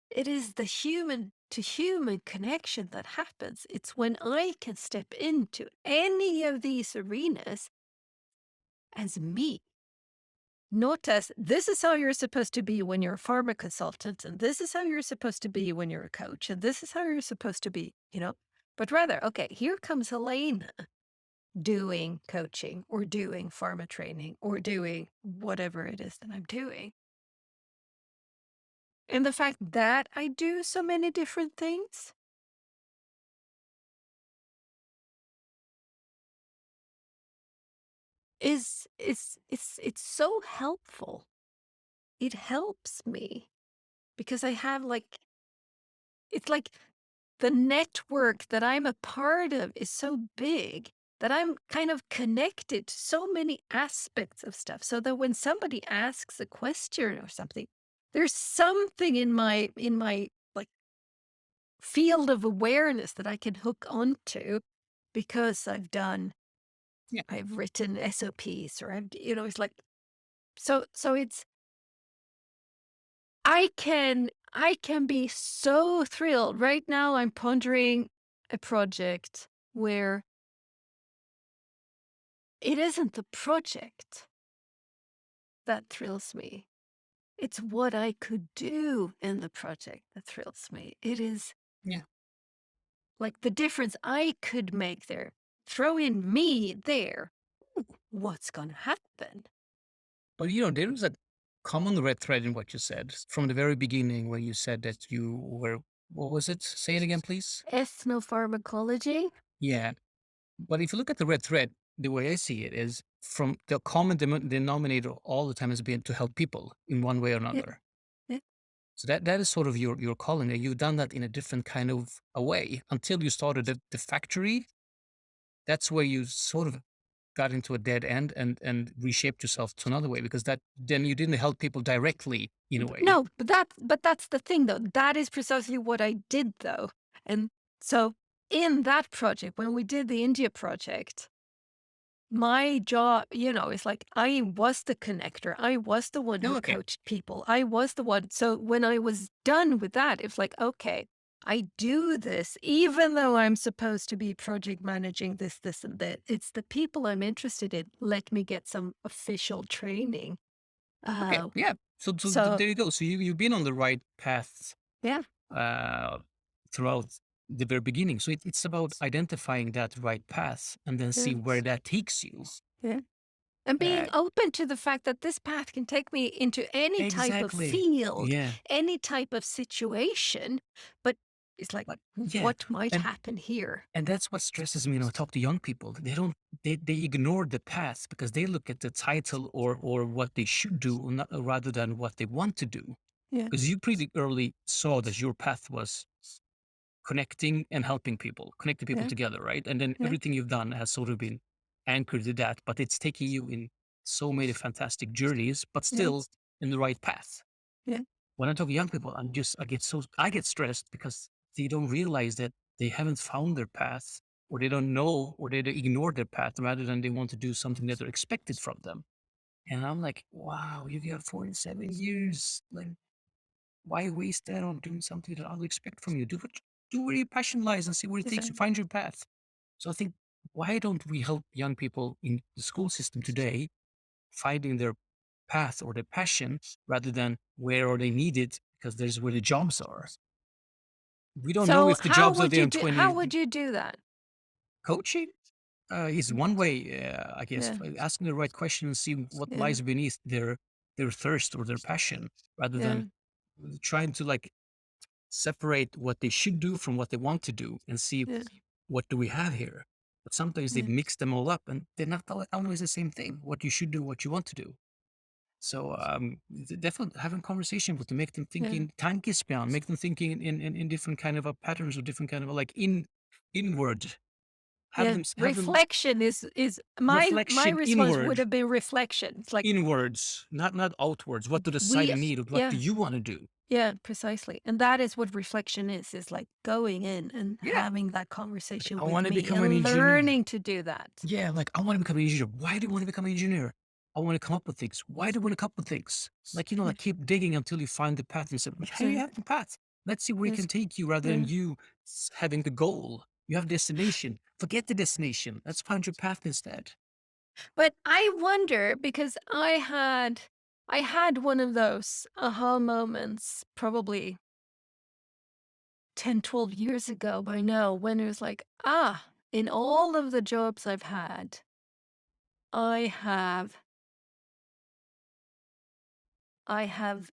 It is the human to human connection that happens. It's when I can step into any of these arenas as me, not as this is how you're supposed to be when you're a pharma consultant, and this is how you're supposed to be when you're a coach, and this is how you're supposed to be, but rather, okay, here comes Helena doing coaching or doing pharma training or doing whatever it is that I'm doing. And the fact that I do so many different things it's so helpful. It helps me because I have like it's like the network that I'm a part of is so big that I'm kind of connected to so many aspects of stuff. So that when somebody asks a question or something, there's something in my like field of awareness that I can hook onto because Yeah. I've written SOPs or it's like so it's I can be so thrilled. Right now I'm pondering a project where it isn't the project that thrills me. It's what I could do in the project that thrills me. It is Yeah. like the difference I could make there. Throw in me there. What's going to happen? But there is a common red thread in what you said from the very beginning when you said that you were, what was it? Say it again, please. Ethnopharmacology. Yeah. But if you look at the red thread, the way I see it is from the common denominator all the time has been to help people in one way or Yeah, another. yeah, So that is sort of your calling. And you've done that in a different kind of a way until you started the factory. that's where you sort of got into a dead end and reshaped yourself to another way, because that then you didn't help people directly in a way. No, but that's the thing though. That is precisely what I did though. And so in that project, when we did the India project, my job, is like I was the connector. I was the one who Oh, okay. coached people. I was the one. So when I was done with that, it's like, okay, I do this, even though I'm supposed to be project managing this, and that. It's the people I'm interested in. Let me get some official training. Okay. Uh, Yeah. So so there you go. So you've been on the right path yeah, uh, throughout the very beginning. So it's about identifying that right path and then yeah, see where that takes you. yeah. And being Uh, open to the fact that this path can take me into any type of exactly. field, Yeah. any type of situation, but it's like, Like, yeah. what might And happen here? and that's what stresses me when I talk to young people. They don't they ignore the path because they look at the title or what they should do, rather than what they want to do. Yeah, Because you pretty early saw that your path was connecting and helping people, connecting people yeah, together, right? And then yeah, everything you've done has sort of been anchored to that, but it's taking you in so many fantastic journeys, but yeah, still in the right path. yeah, When I talk to young people, I get stressed because they don't realize that they haven't found their path, or they don't know, or they ignore their path rather than they want to do something that are expected from them. And I'm like, wow, you've got 47 years. Like, why waste that on doing something that I'll expect from you? Do where your passion lies and see where it is takes that- you. Find your path. So I think, why don't we help young people in the school system today finding their path or their passion, rather than where are they needed, because there's where the jobs are. We don't know So if the jobs are there in how 20. would you do that? Coaching is Mm, one way, I guess, yeah, asking the right question and see what yeah, lies beneath their thirst or their passion, rather yeah, than trying to like separate what they should do from what they want to do and see yeah, what do we have here. But sometimes they yeah, mix them all up and they're not always the same thing. What you should do, what you want to do. So definitely having conversation with them, make them think yeah. in tankespan, make them thinking in different kind of patterns or different kind of like inward. Yeah, Have them reflection is my reflection response would inward, have been reflection. It's like inwards, not outwards. What do the we society need? What do yeah, you want to do? yeah, precisely. And that is what reflection is like going in and Yeah, having that conversation I with want to me become an and engineer. learning to do that. Yeah, like I want to become an engineer. Why do you want to become an engineer? I want to come up with things. Why do you want to come up with things? Like, Yeah, like keep digging until you find the path and say, hey, you yeah, have the path. Let's see where it yes, can take you, rather than yeah. you having the goal. You have a destination. Forget the destination. Let's find your path instead. But I wonder because I had one of those aha moments probably 10, 12 years ago by now when it was like, in all of the jobs I've had, I have I have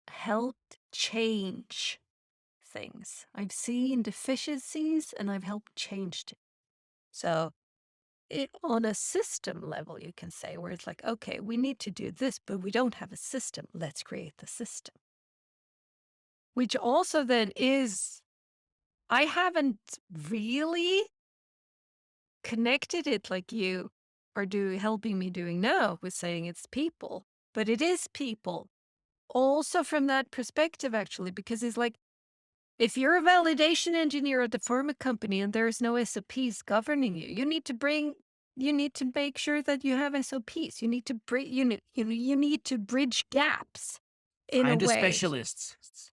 helped change things. I've seen deficiencies and I've helped change it. So on a system level, you can say, where it's like, okay, we need to do this, but we don't have a system. Let's create the system. Which also then is, I haven't really connected it like you are helping me doing now with saying it's people, but it is people. Also from that perspective, actually, because it's like, if you're a validation engineer at the pharma company and there's no SOPs governing you, you need to make sure that you have SOPs. You need to you need to bridge gaps in a Find the way. specialists.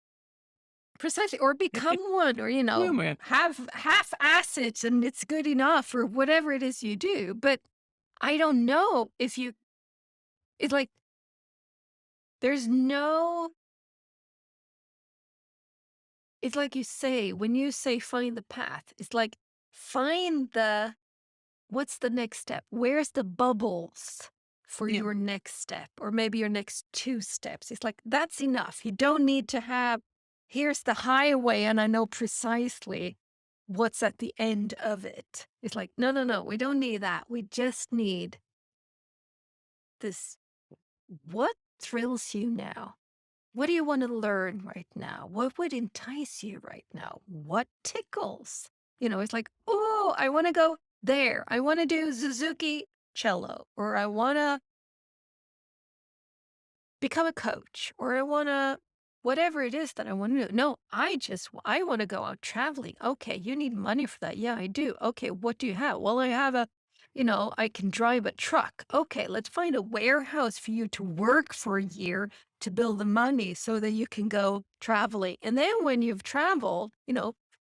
Precisely. Or become one, or, Yeah, man. have half assets and it's good enough, or whatever it is you do. But I don't know if it's like, there's no, it's like you say, when you say find the path, it's like find what's the next step? Where's the bubbles for Yeah. your next step, or maybe your next two steps? It's like, that's enough. You don't need to have, here's the highway, and I know precisely what's at the end of it. It's like, no, no, no, we don't need that. We just need this. What thrills you now? What do you want to learn right now? What would entice you right now? What tickles? It's like, oh, I want to go there. I want to do Suzuki cello, or I want to become a coach, or I want to whatever it is that I want to do. No, I want to go out traveling. Okay, you need money for that. Yeah, I do. Okay, what do you have? Well, I have I can drive a truck. Okay, let's find a warehouse for you to work for a year to build the money so that you can go traveling. And then when you've traveled,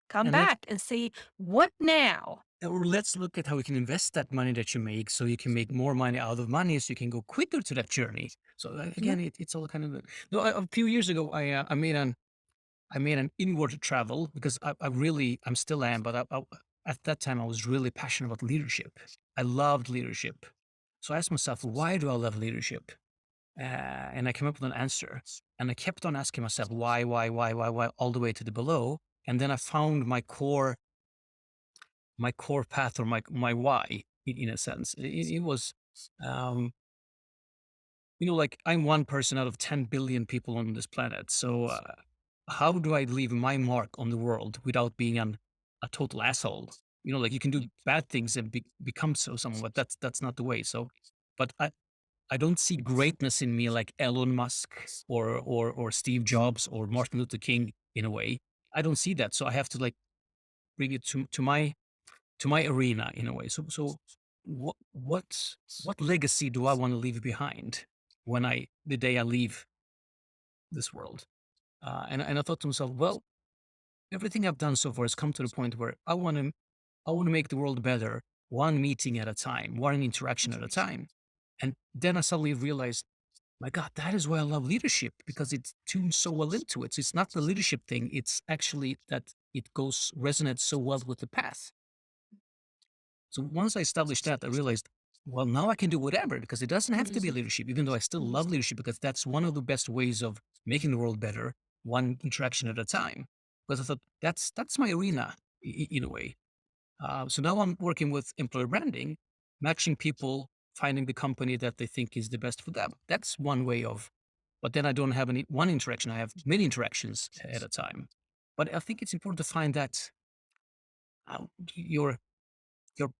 come And let's back and see what now? or let's look at how we can invest that money that you make so you can make more money out of money so you can go quicker to that journey. So Yeah. again, it's all kind of no. A few years ago, I made an inward travel because I really I'm still am, but at that time I was really passionate about leadership. I loved leadership, so I asked myself, why do I love leadership? And I came up with an answer, and I kept on asking myself, why, all the way to the below, and then I found my core path or my why in a sense. It was, um, like I'm one person out of 10 billion people on this planet. So how do I leave my mark on the world without being a total asshole? Like you can do bad things and become someone, but that's not the way. So, but I don't see greatness in me like Elon Musk or Steve Jobs or Martin Luther King in a way. I don't see that. So I have to like bring it to my arena in a way. So what legacy do I want to leave behind when the day I leave this world? And I thought to myself, well, everything I've done so far has come to the point where I want to make the world better, one meeting at a time, one interaction at a time. And then I suddenly realized, my God, that is why I love leadership because it tunes so well into it. So it's not the leadership thing; it's actually that it resonates so well with the path. So once I established that, I realized, well, now I can do whatever because it doesn't have to be leadership, even though I still love leadership because that's one of the best ways of making the world better, one interaction at a time. Because I thought that's my arena in a way. So now I'm working with employer branding, matching people, finding the company that they think is the best for them. That's one way of, but then I don't have one interaction. I have many interactions at a time. But I think it's important to find that your your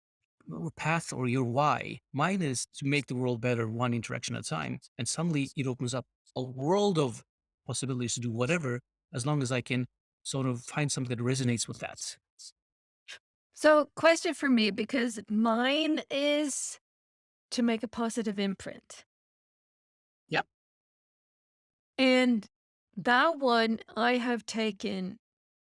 path or your why. Mine is to make the world better one interaction at a time. And suddenly it opens up a world of possibilities to do whatever as long as I can sort of find something that resonates with that. So, question for me, because mine is to make a positive imprint. Yep. And that one I have taken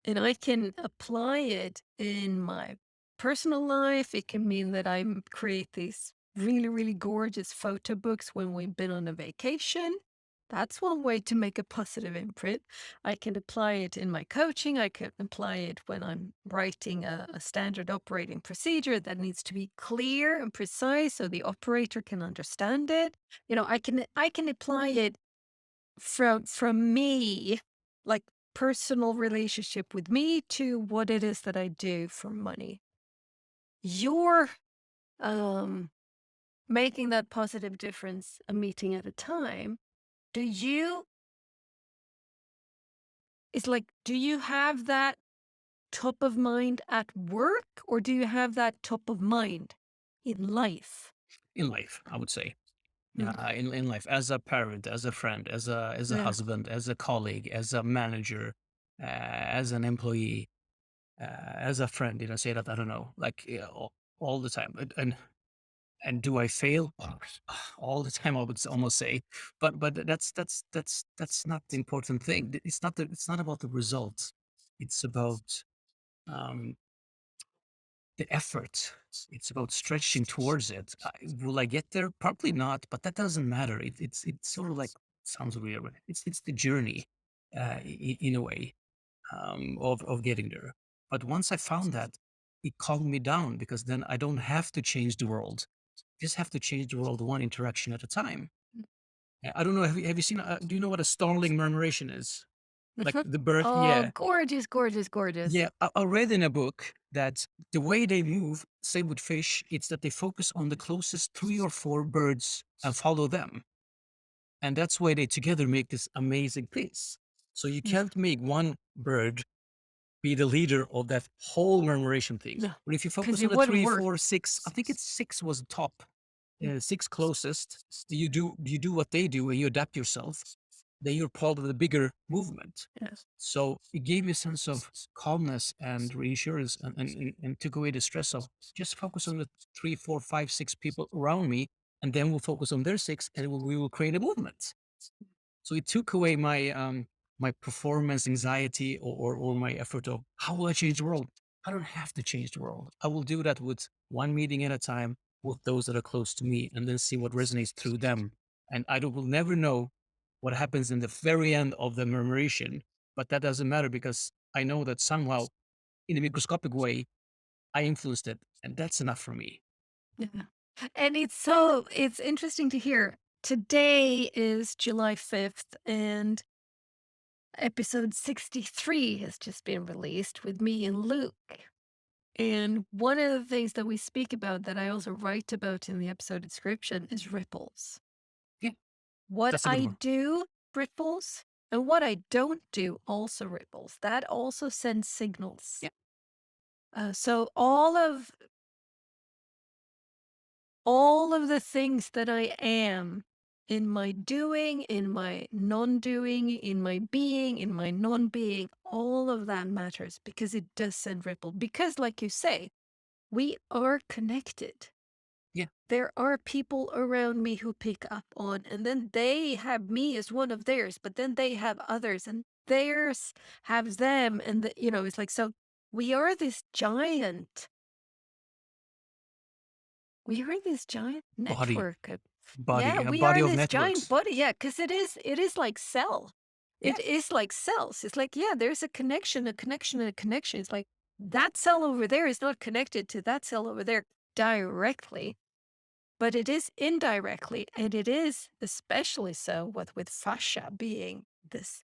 and I can apply it in my personal life. It can mean that create these really, really gorgeous photo books when we've been on a vacation. That's one way to make a positive imprint. I can apply it in my coaching. I can apply it when I'm writing a standard operating procedure that needs to be clear and precise so the operator can understand it. I can apply it from me, like personal relationship with me to what it is that I do for money. You're um making that positive difference a meeting at a time. Do you do you have that top of mind at work, or do you have that top of mind in life? In life, I would say. Mm, In life, as a parent, as a friend, as a yeah. husband, as a colleague, as a manager, as an employee, as a friend, say that, I don't know, like all the time. And do I fail? All the time, I would almost say. But that's not the important thing. It's not about the results. It's about um, the effort. It's about stretching towards it. Will I get there? Probably not, but that doesn't matter. It's sort of like, sounds weird, but it's the journey, in a way, of getting there. But once I found that, it calmed me down because then I don't have to change the world. Just have to change the world one interaction at a time. I don't know. Have you seen? Do you know what a starling murmuration is? Like Mhm. the birth? Oh, Yeah, gorgeous, gorgeous, gorgeous. yeah. I read in a book that the way they move, same with fish, it's that they focus on the closest three or four birds and follow them, and that's why they together make this amazing piece. So you Mm. can't make one bird be the leader of that whole remuneration thing. No, But if you because focus on it the wouldn't three, work. four, six, I think it's six was the top, six closest. You do what they do, and you adapt yourself. Then you're part of the bigger movement. Yes. So it gave me a sense of calmness and reassurance, and took away the stress of just focus on the three, four, five, six people around me, and then we'll focus on their six, and we will create a movement. So it took away my performance anxiety, or my effort of how will I change the world? I don't have to change the world. I will do that with one meeting at a time with those that are close to me, and then see what resonates through them. And will never know what happens in the very end of the memorization, but that doesn't matter because I know that somehow in a microscopic way I influenced it, and that's enough for me. Yeah. And it's interesting to hear. Today is July 5th, and episode 63 has just been released with me and Luke. And one of the things that we speak about that I also write about in the episode description is ripples. Yeah, What that's a good I one. do ripples, and what I don't do also ripples. That also sends signals. Yeah, So all of the things that I am in my doing, in my non-doing, in my being, in my non-being, all of that matters because it does send ripple. Because, like you say, we are connected. yeah, There are people around me who pick up on, and then they have me as one of theirs, but then they have others, and theirs has them, and it's like so. We are this giant. We are this giant body, network of body, yeah, a we body are of this giant networks. body, yeah, because it is like cell. Yeah, It is like cells. It's like, yeah, there's a connection, a connection, and a connection. It's like that cell over there is not connected to that cell over there directly, but it is indirectly, and it is especially so with fascia being this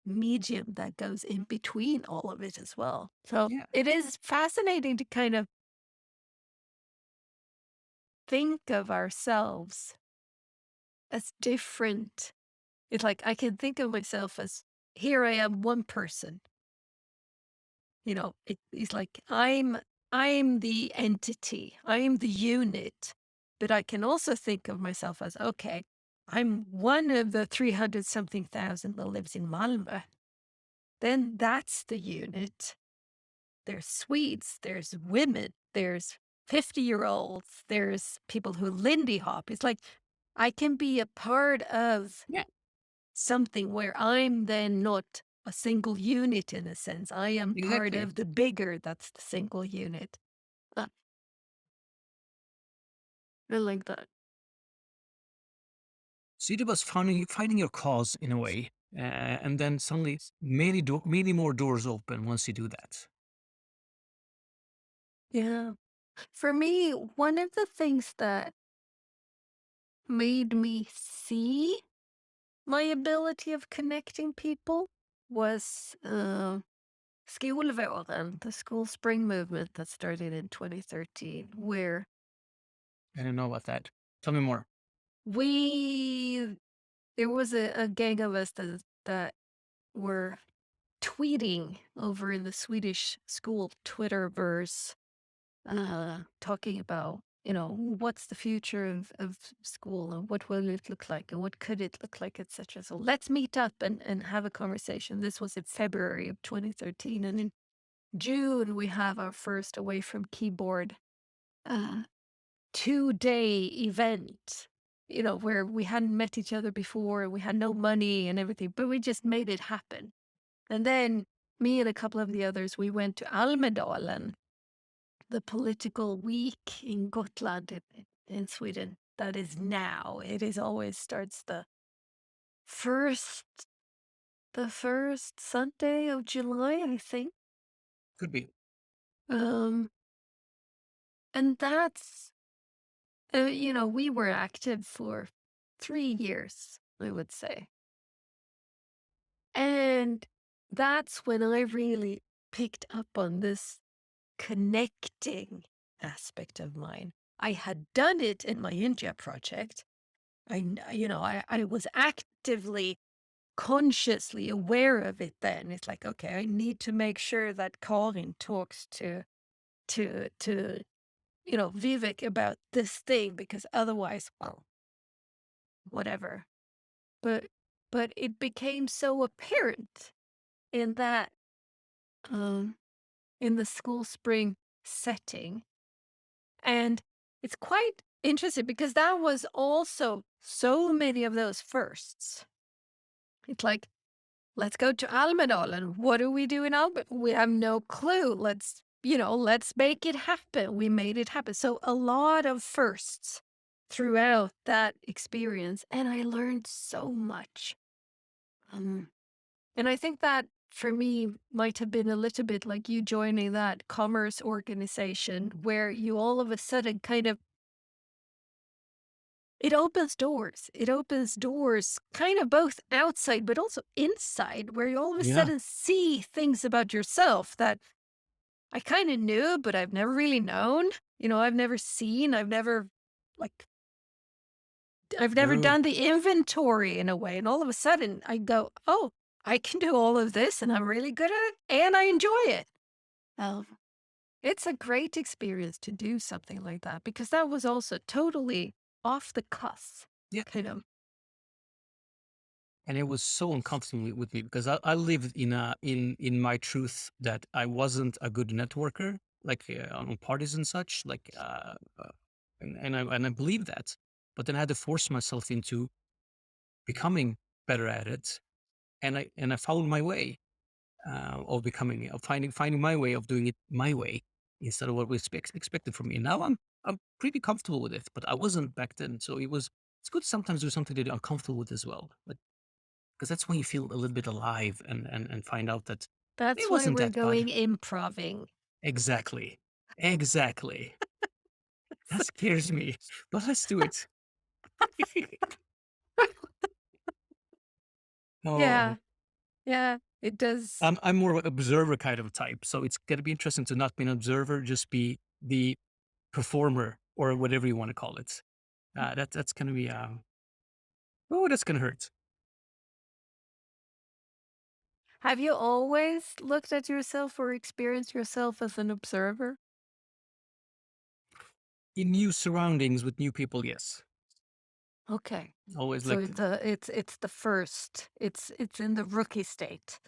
medium that goes in between all of it as well. So yeah, it is fascinating to kind of think of ourselves as different. It's like I can think of myself as here I am one person. It's like I'm the entity. I'm the unit. But I can also think of myself as okay, I'm one of the 300 something thousand that lives in Malmö. Then that's the unit. There's Swedes, there's women, there's 50-year-olds, there's people who Lindy hop. It's like I can be a part of yeah, something where I'm then not a single unit in a sense. I am part exactly. of the bigger that's the single unit. Uh, I like that. So it was finding your cause in a way, and then suddenly many more doors open once you do that. Yeah. For me, one of the things that made me see my ability of connecting people was Skolvåren, the school spring movement that started in 2013, where I don't know about that. Tell me more. we there was a gang of us that were tweeting over in the Swedish school Twitterverse, talking about, what's the future of school and what will it look like and what could it look like, etc. So let's meet up and have a conversation. This was in February of 2013. And in June, we have our first Away from Keyboard uh, 2-day event, where we hadn't met each other before. We had no money and everything, but we just made it happen. And then me and a couple of the others, we went to Almedalen, the political week in Gotland in Sweden. That is now. It is always starts first the first Sunday of July, I think. Could be. Um, and that's we were active for 3 years, I would say. And that's when I really picked up on this connecting aspect of mine. I had done it in my India project. I was actively consciously aware of it then. It's like, okay, I need to make sure that Colin talks to Vivek about this thing because otherwise, well, whatever. But but it became so apparent in that um in the school spring setting. And it's quite interesting because that was also so many of those firsts. It's like, let's go to Almedal. And what do we do in Almedal? We have no clue. Let's make it happen. We made it happen. So a lot of firsts throughout that experience. And I learned so much. Um, and I think that for me might have been a little bit like you joining that commerce organization where you all of a sudden kind of it opens doors. It opens doors kind of both outside, but also inside, where you all of a Yeah. sudden see things about yourself that I kind of knew, but I've never really known. I've never seen, like, I've never No. done the inventory in a way. And all of a sudden I go, oh, I can do all of this and I'm really good at it and I enjoy it. Um, it's a great experience to do something like that because that was also totally off the cuff, Yeah. kind of. And it was so uncomfortable with me because I lived in my truth that I wasn't a good networker, like on parties and such, and I believe that, but then I had to force myself into becoming better at it, and I found my way of becoming of finding my way of doing it my way instead of what was expected from me. Now I'm pretty comfortable with it, but I wasn't back then. So it's good to sometimes do something that you're uncomfortable with as well. But because that's when you feel a little bit alive and find out that That's it why wasn't we're that bad. going improving. Exactly. Exactly. That scares me. But let's do it. Oh. Yeah, yeah, it does. I'm more of an observer kind of type. So it's gonna be interesting to not be an observer, just be the performer or whatever you want to call it. That's gonna be oh, that's gonna hurt. Have you always looked at yourself or experienced yourself as an observer? In new surroundings with new people, yes. Okay. Always So like, it's the first. It's in the rookie state.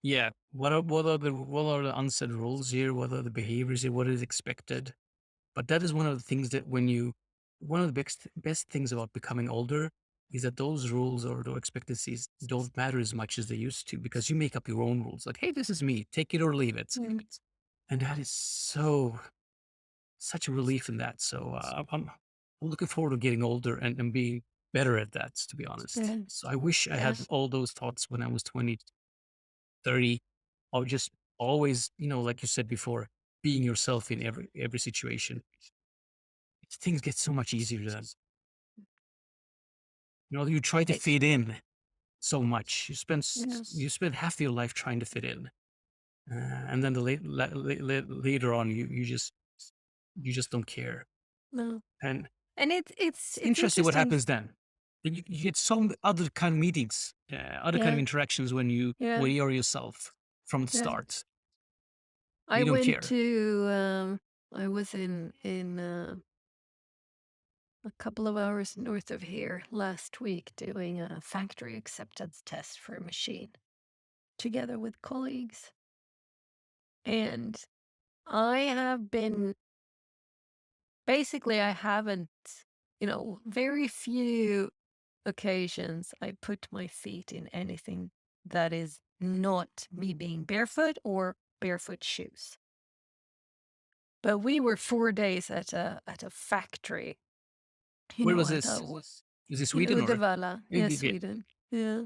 yeah, what are the unsaid rules here? What are the behaviors here? What is expected? But that is one of the things that one of the best things about becoming older is that those rules or the expectancies don't matter as much as they used to because you make up your own rules. Like, hey, this is me, take it or leave it. Mm. And that is such a relief in that. So I'm looking forward to getting older and being better at that, to be honest. Yeah, So I wish I yeah. had all those thoughts when I was 20, 30. Or just always, like you said before, being yourself in every situation. Things get so much easier then. You try to It, fit in so much. yeah. You spend half your life trying to fit in, and then later on, you just don't care. No. And And it's it's it's interesting what interesting. happens then. Then you get some other kind of meetings, other kind of Yeah, interactions when you yeah, when you're yourself from the yeah. start. I You don't went care. to I was in a couple of hours north of here last week doing a factory acceptance test for a machine together with colleagues. And I have been basically, I haven't, very few occasions I put my feet in anything that is not me being barefoot or barefoot shoes. But we were 4 days at a factory, Where was at this? a Is it in Sweden or? Uddevalla, Yeah, yeah, yeah, yeah. Sweden. Yeah.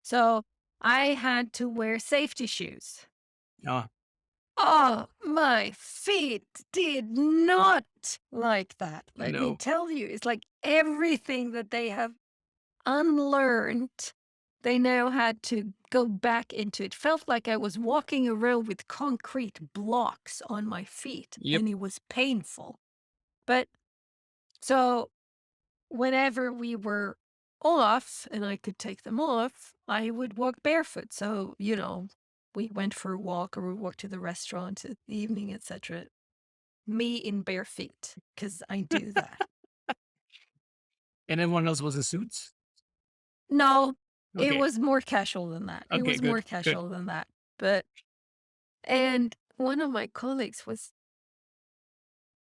So I had to wear safety shoes. Ah, Oh, my feet did not like that. Let me no. tell you, it's like everything that they have unlearned, they now had to go back into. It felt like I was walking around with concrete blocks on my feet, Yep. and it was painful. But so whenever we were off and I could take them off, I would walk barefoot. So, we went for a walk or we walked to the restaurant at the evening, etc. Me in bare feet, because I do that. And everyone else was in suits? No, it Okay. was more casual than that. It Okay, was more good, good. casual than that. But, and one of my colleagues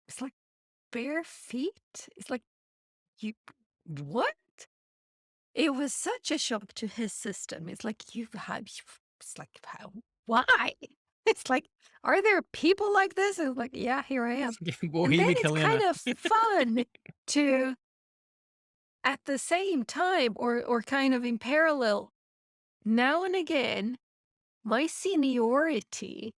it's like, bare feet? It's like, you, what? It was such a shock to his system. It's like, it's like, how, why? It's like, are there people like this? And like, yeah, here I am. And then Bohemian it's kind Italiana. of fun to, at the same time, or kind of in parallel, now and again, my seniority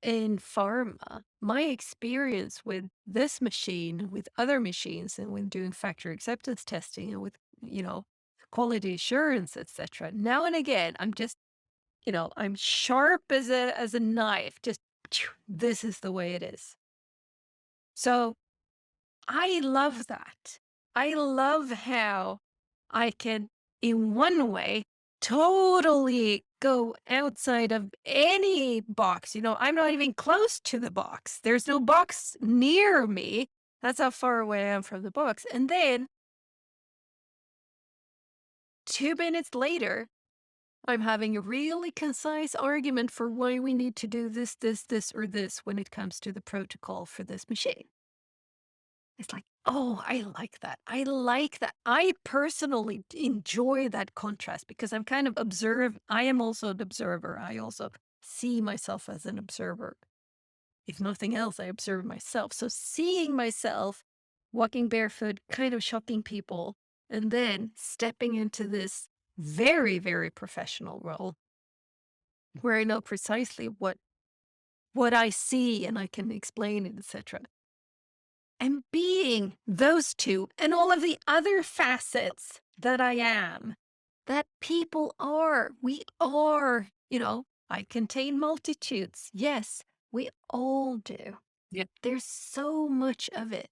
in pharma, my experience with this machine, with other machines, and with doing factory acceptance testing and with, you know, quality assurance, etc. Now and again, I'm just, I'm sharp as a knife. Just this is the way it is. So I love that. I love how I can, in one way, totally go outside of any box. I'm not even close to the box. There's no box near me. That's how far away I am from the box. And then 2 minutes later, I'm having a really concise argument for why we need to do this, this, or this when it comes to the protocol for this machine. It's like, oh, I like that. I like that. I personally enjoy that contrast because I'm kind of I am also an observer. I also see myself as an observer. If nothing else, I observe myself. So seeing myself walking barefoot, kind of shocking people, and then stepping into this very, very professional role where I know precisely what I see and I can explain it, etc. And being those two and all of the other facets that I am, that people are, we are, I contain multitudes. Yes, we all do. Yeah. There's so much of it.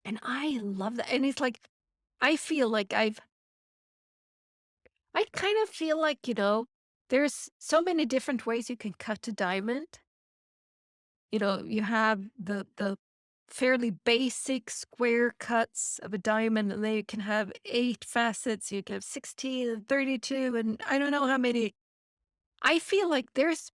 And I love that. And it's like, I feel like I kind of feel like, there's so many different ways you can cut a diamond. You have the fairly basic square cuts of a diamond, and then you can have 8 facets. You can have 16 and 32, and I don't know how many. I feel like there's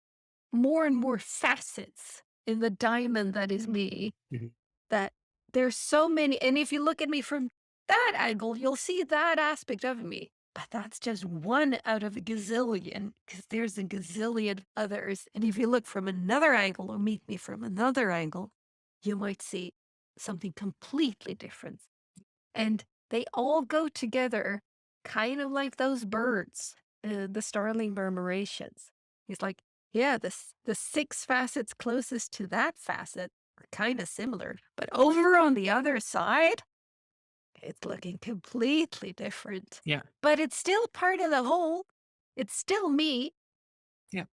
more and more facets in the diamond that is me, Mhm. that there's so many. And if you look at me from that angle, you'll see that aspect of me. But that's just one out of a gazillion, because there's a gazillion others. And if you look from another angle or meet me from another angle, you might see something completely different. And they all go together, kind of like those birds, the starling murmurations. It's like, yeah, the 6 facets closest to that facet are kind of similar, but over on the other side, it's looking completely different. Yeah, But it's still part of the whole. It's still me. yeah,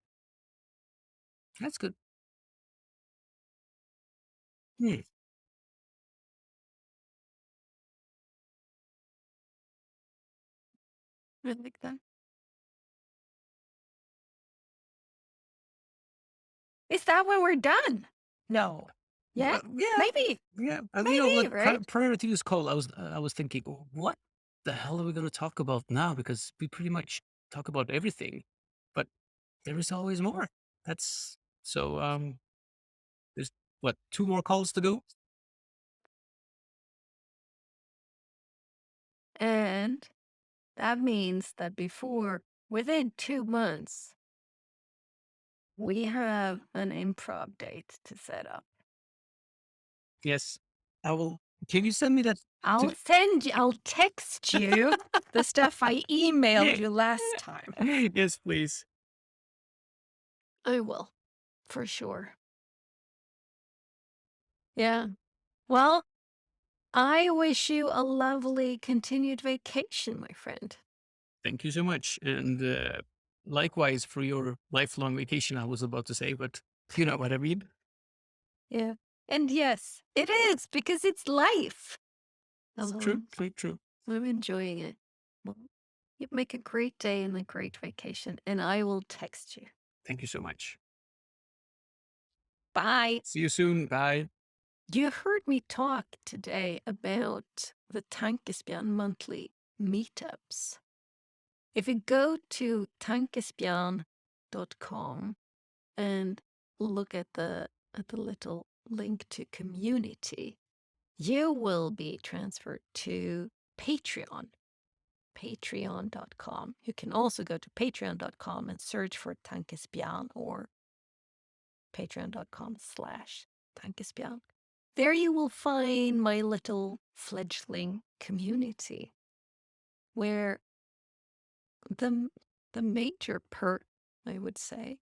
that's good. Hmm. I like that. Is that when we're done? No. Yeah? Yeah, Maybe. yeah, Maybe, like, right? prior to this call, I was thinking, "What the hell are we gonna talk about now?" Because we pretty much talk about everything, but there is always more. That's so, there's what, 2 more calls to go? And that means that within 2 months, we have an improv date to set up. Yes. I will Can you send me that to I'll text you the stuff I emailed you last time. Yes, please. I will, for sure. Yeah. Well, I wish you a lovely continued vacation, my friend. Thank you so much, and, likewise for your lifelong vacation, I was about to say, but you know what I mean? Yeah. And yes, it is because it's life. It's true, Um, true, true. I'm enjoying it. Well, you make a great day and a great vacation, and I will text you. Thank you so much. Bye. See you soon. Bye. You heard me talk today about the Tankesbjörn monthly meetups. If you go to tankesbjörn.com and look at the little link to community, you will be transferred to Patreon, patreon.com. You can also go to patreon.com and search for Tankesbjörn or patreon.com/Tankesbjörn. There you will find my little fledgling community where the, the major perk, I would say,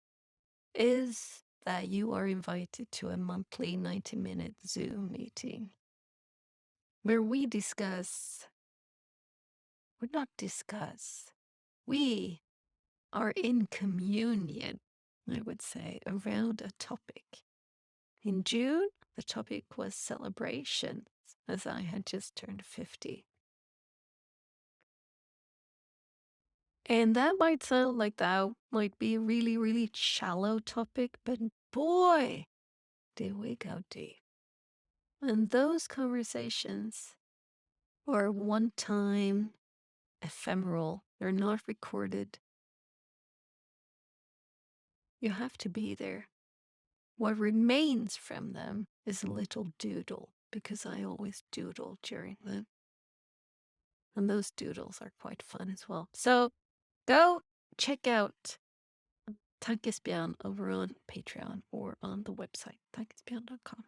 is that you are invited to a monthly 90-minute Zoom meeting where we discuss, or not discuss, we are in communion, I would say, around a topic. In June, the topic was celebrations, as I had just turned 50. And that might sound like that might be a really, really shallow topic, but boy, did we go deep. And those conversations are one time, ephemeral, they're not recorded. You have to be there. What remains from them is a little doodle, because I always doodle during them. And those doodles are quite fun as well. So go check out Tankesbjörn over on Patreon or on the website, tankesbjörn.com.